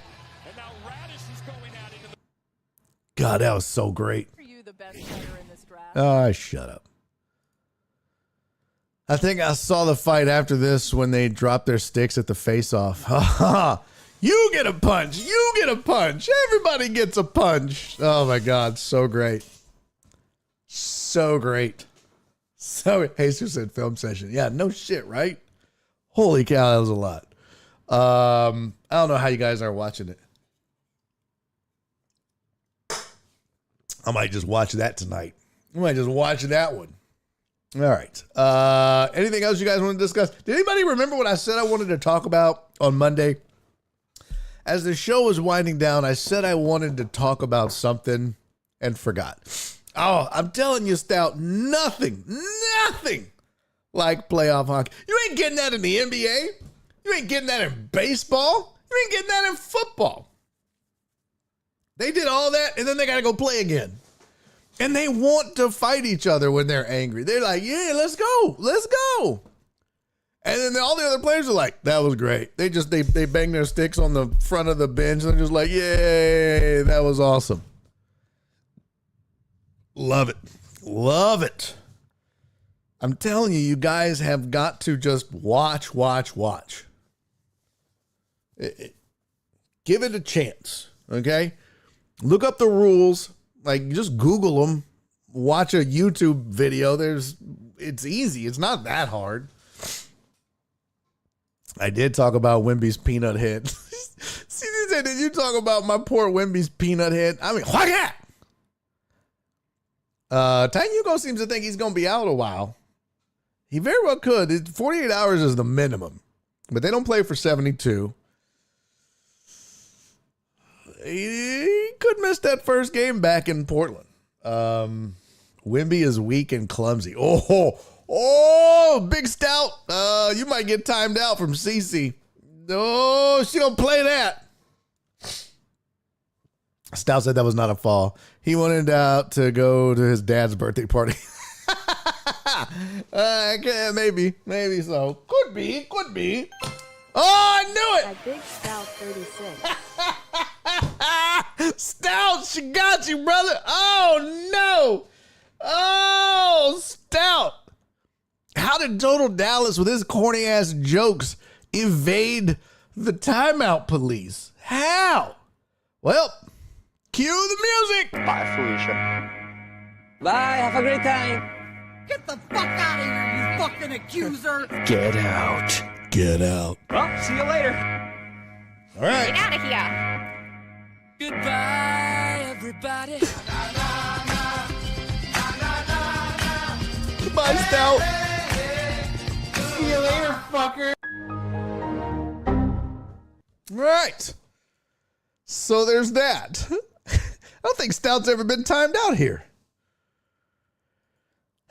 God, that was so great. Are you the best player in this draft? Oh, shut up. I think I saw the fight after this when they dropped their sticks at the face-off. You get a punch. You get a punch. Everybody gets a punch. Oh, my God. So great. So great. So, Jesus said film session. Yeah, no shit, right? Holy cow, that was a lot. I don't know how you guys are watching it. I might just watch that tonight. I might just watch that one. All right. Anything else you guys want to discuss? Did anybody remember what I said I wanted to talk about on Monday? As the show was winding down, I said I wanted to talk about something and forgot. Oh, I'm telling you, Stout, nothing like playoff hockey. You ain't getting that in the NBA. You ain't getting that in baseball. You ain't getting that in football. They did all that, and then they got to go play again. And they want to fight each other when they're angry. They're like, yeah, let's go. Let's go. And then all the other players are like, that was great. They bang their sticks on the front of the bench. And they're just like, yay, that was awesome. Love it. Love it. I'm telling you, you guys have got to just watch. Give it a chance, okay? Look up the rules. Like, just Google them. Watch a YouTube video. It's easy. It's not that hard. I did talk about Wemby's peanut head. See, did you talk about my poor Wemby's peanut head? I mean, what that? Tanyuko seems to think he's going to be out a while. He very well could. 48 hours is the minimum, but they don't play for 72. He could miss that first game back in Portland. Wemby is weak and clumsy. Oh, big Stout. You might get timed out from CC. No, she don't play that. Stout said that was not a fall. He wanted out to go to his dad's birthday party. Maybe so. Could be. Oh, I knew it. A big Stout 36. Stout, she got you, brother. Oh, no. Oh, Stout. How did Total Dallas, with his corny ass jokes, evade the timeout police? How? Well, cue the music. Bye, Felicia. Bye, have a great time. Get the fuck out of here, you fucking accuser! Get out. Get out. Well, see you later. All right. Get out of here. Goodbye, everybody. Goodbye, Stout. See you later, fucker. Right. So there's that. I don't think Stout's ever been timed out here.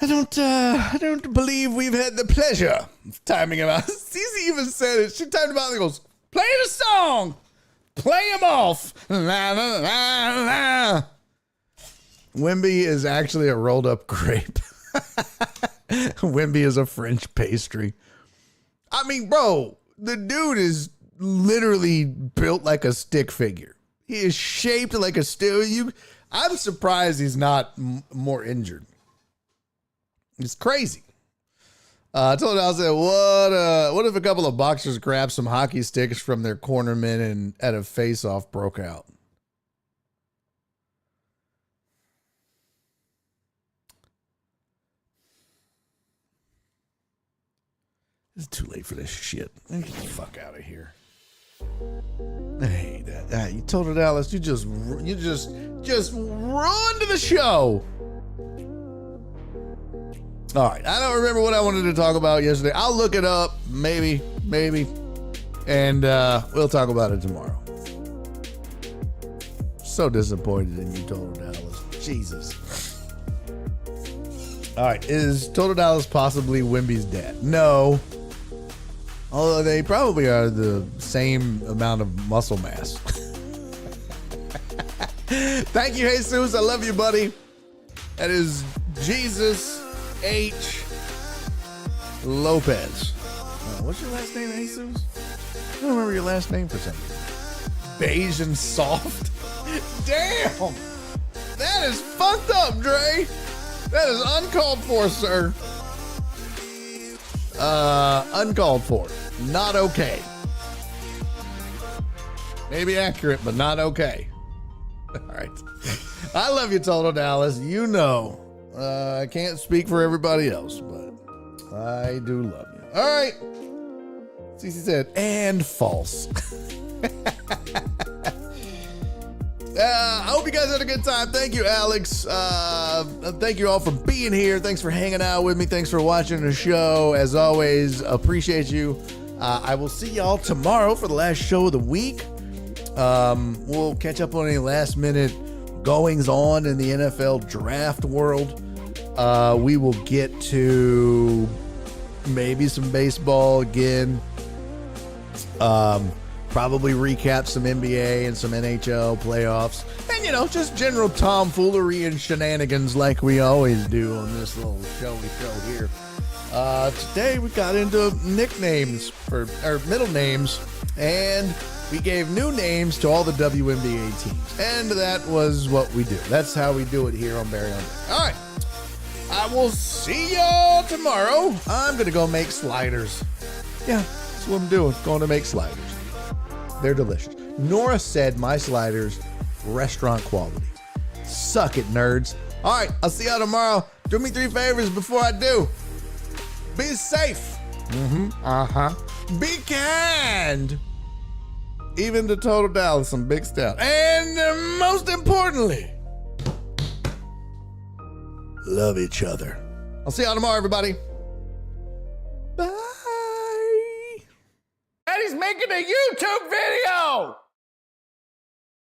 I don't believe we've had the pleasure of timing him out. Cece even said it. She timed him out and goes, play the song. Play him off. La, la, la, la. Wemby is actually a rolled up grape. Wemby is a French pastry. I mean, bro, the dude is literally built like a stick figure. He is shaped like a stick. I'm surprised he's not more injured. It's crazy. Total Dallas said, what if a couple of boxers grabbed some hockey sticks from their cornermen and at a face-off broke out? It's too late for this shit. Get the fuck out of here. Hey, you Total Dallas, you just ruined the show. All right, I don't remember what I wanted to talk about yesterday. I'll look it up, maybe, and we'll talk about it tomorrow. So disappointed in you, Total Dallas. Jesus. All right, is Total Dallas possibly Wemby's dad? No. Although they probably are the same amount of muscle mass. Thank you, Jesus. I love you, buddy. That is Jesus H. Lopez. What's your last name, Jesus? I don't remember your last name for some reason. Beige and soft? Damn! That is fucked up, Dre. That is uncalled for, sir. Uncalled for. Not okay. Maybe accurate, but not okay. All right. I love you, Total Dallas. You know. I can't speak for everybody else, but I do love you. All right. Cece said, and false. I hope you guys had a good time. Thank you, Alex. Thank you all for being here. Thanks for hanging out with me. Thanks for watching the show. As always, appreciate you. I will see y'all tomorrow for the last show of the week. We'll catch up on any last minute goings on in the NFL draft world. We will get to maybe some baseball again. Probably recap some NBA and some NHL playoffs. And, just general tomfoolery and shenanigans like we always do on this little show here. Today we got into nicknames or middle names, and we gave new names to all the WNBA teams. And that was what we do. That's how we do it here on Barry on Deck. All right. I will see y'all tomorrow. I'm going to go make sliders. Yeah, that's what I'm doing. Going to make sliders. They're delicious. Nora said my sliders, restaurant quality. Suck it, nerds. All right, I'll see y'all tomorrow. Do me 3 favors before I do. Be safe. Be kind. Even to Total Dallas, some big stuff. And most importantly, love each other. I'll see y'all tomorrow, everybody.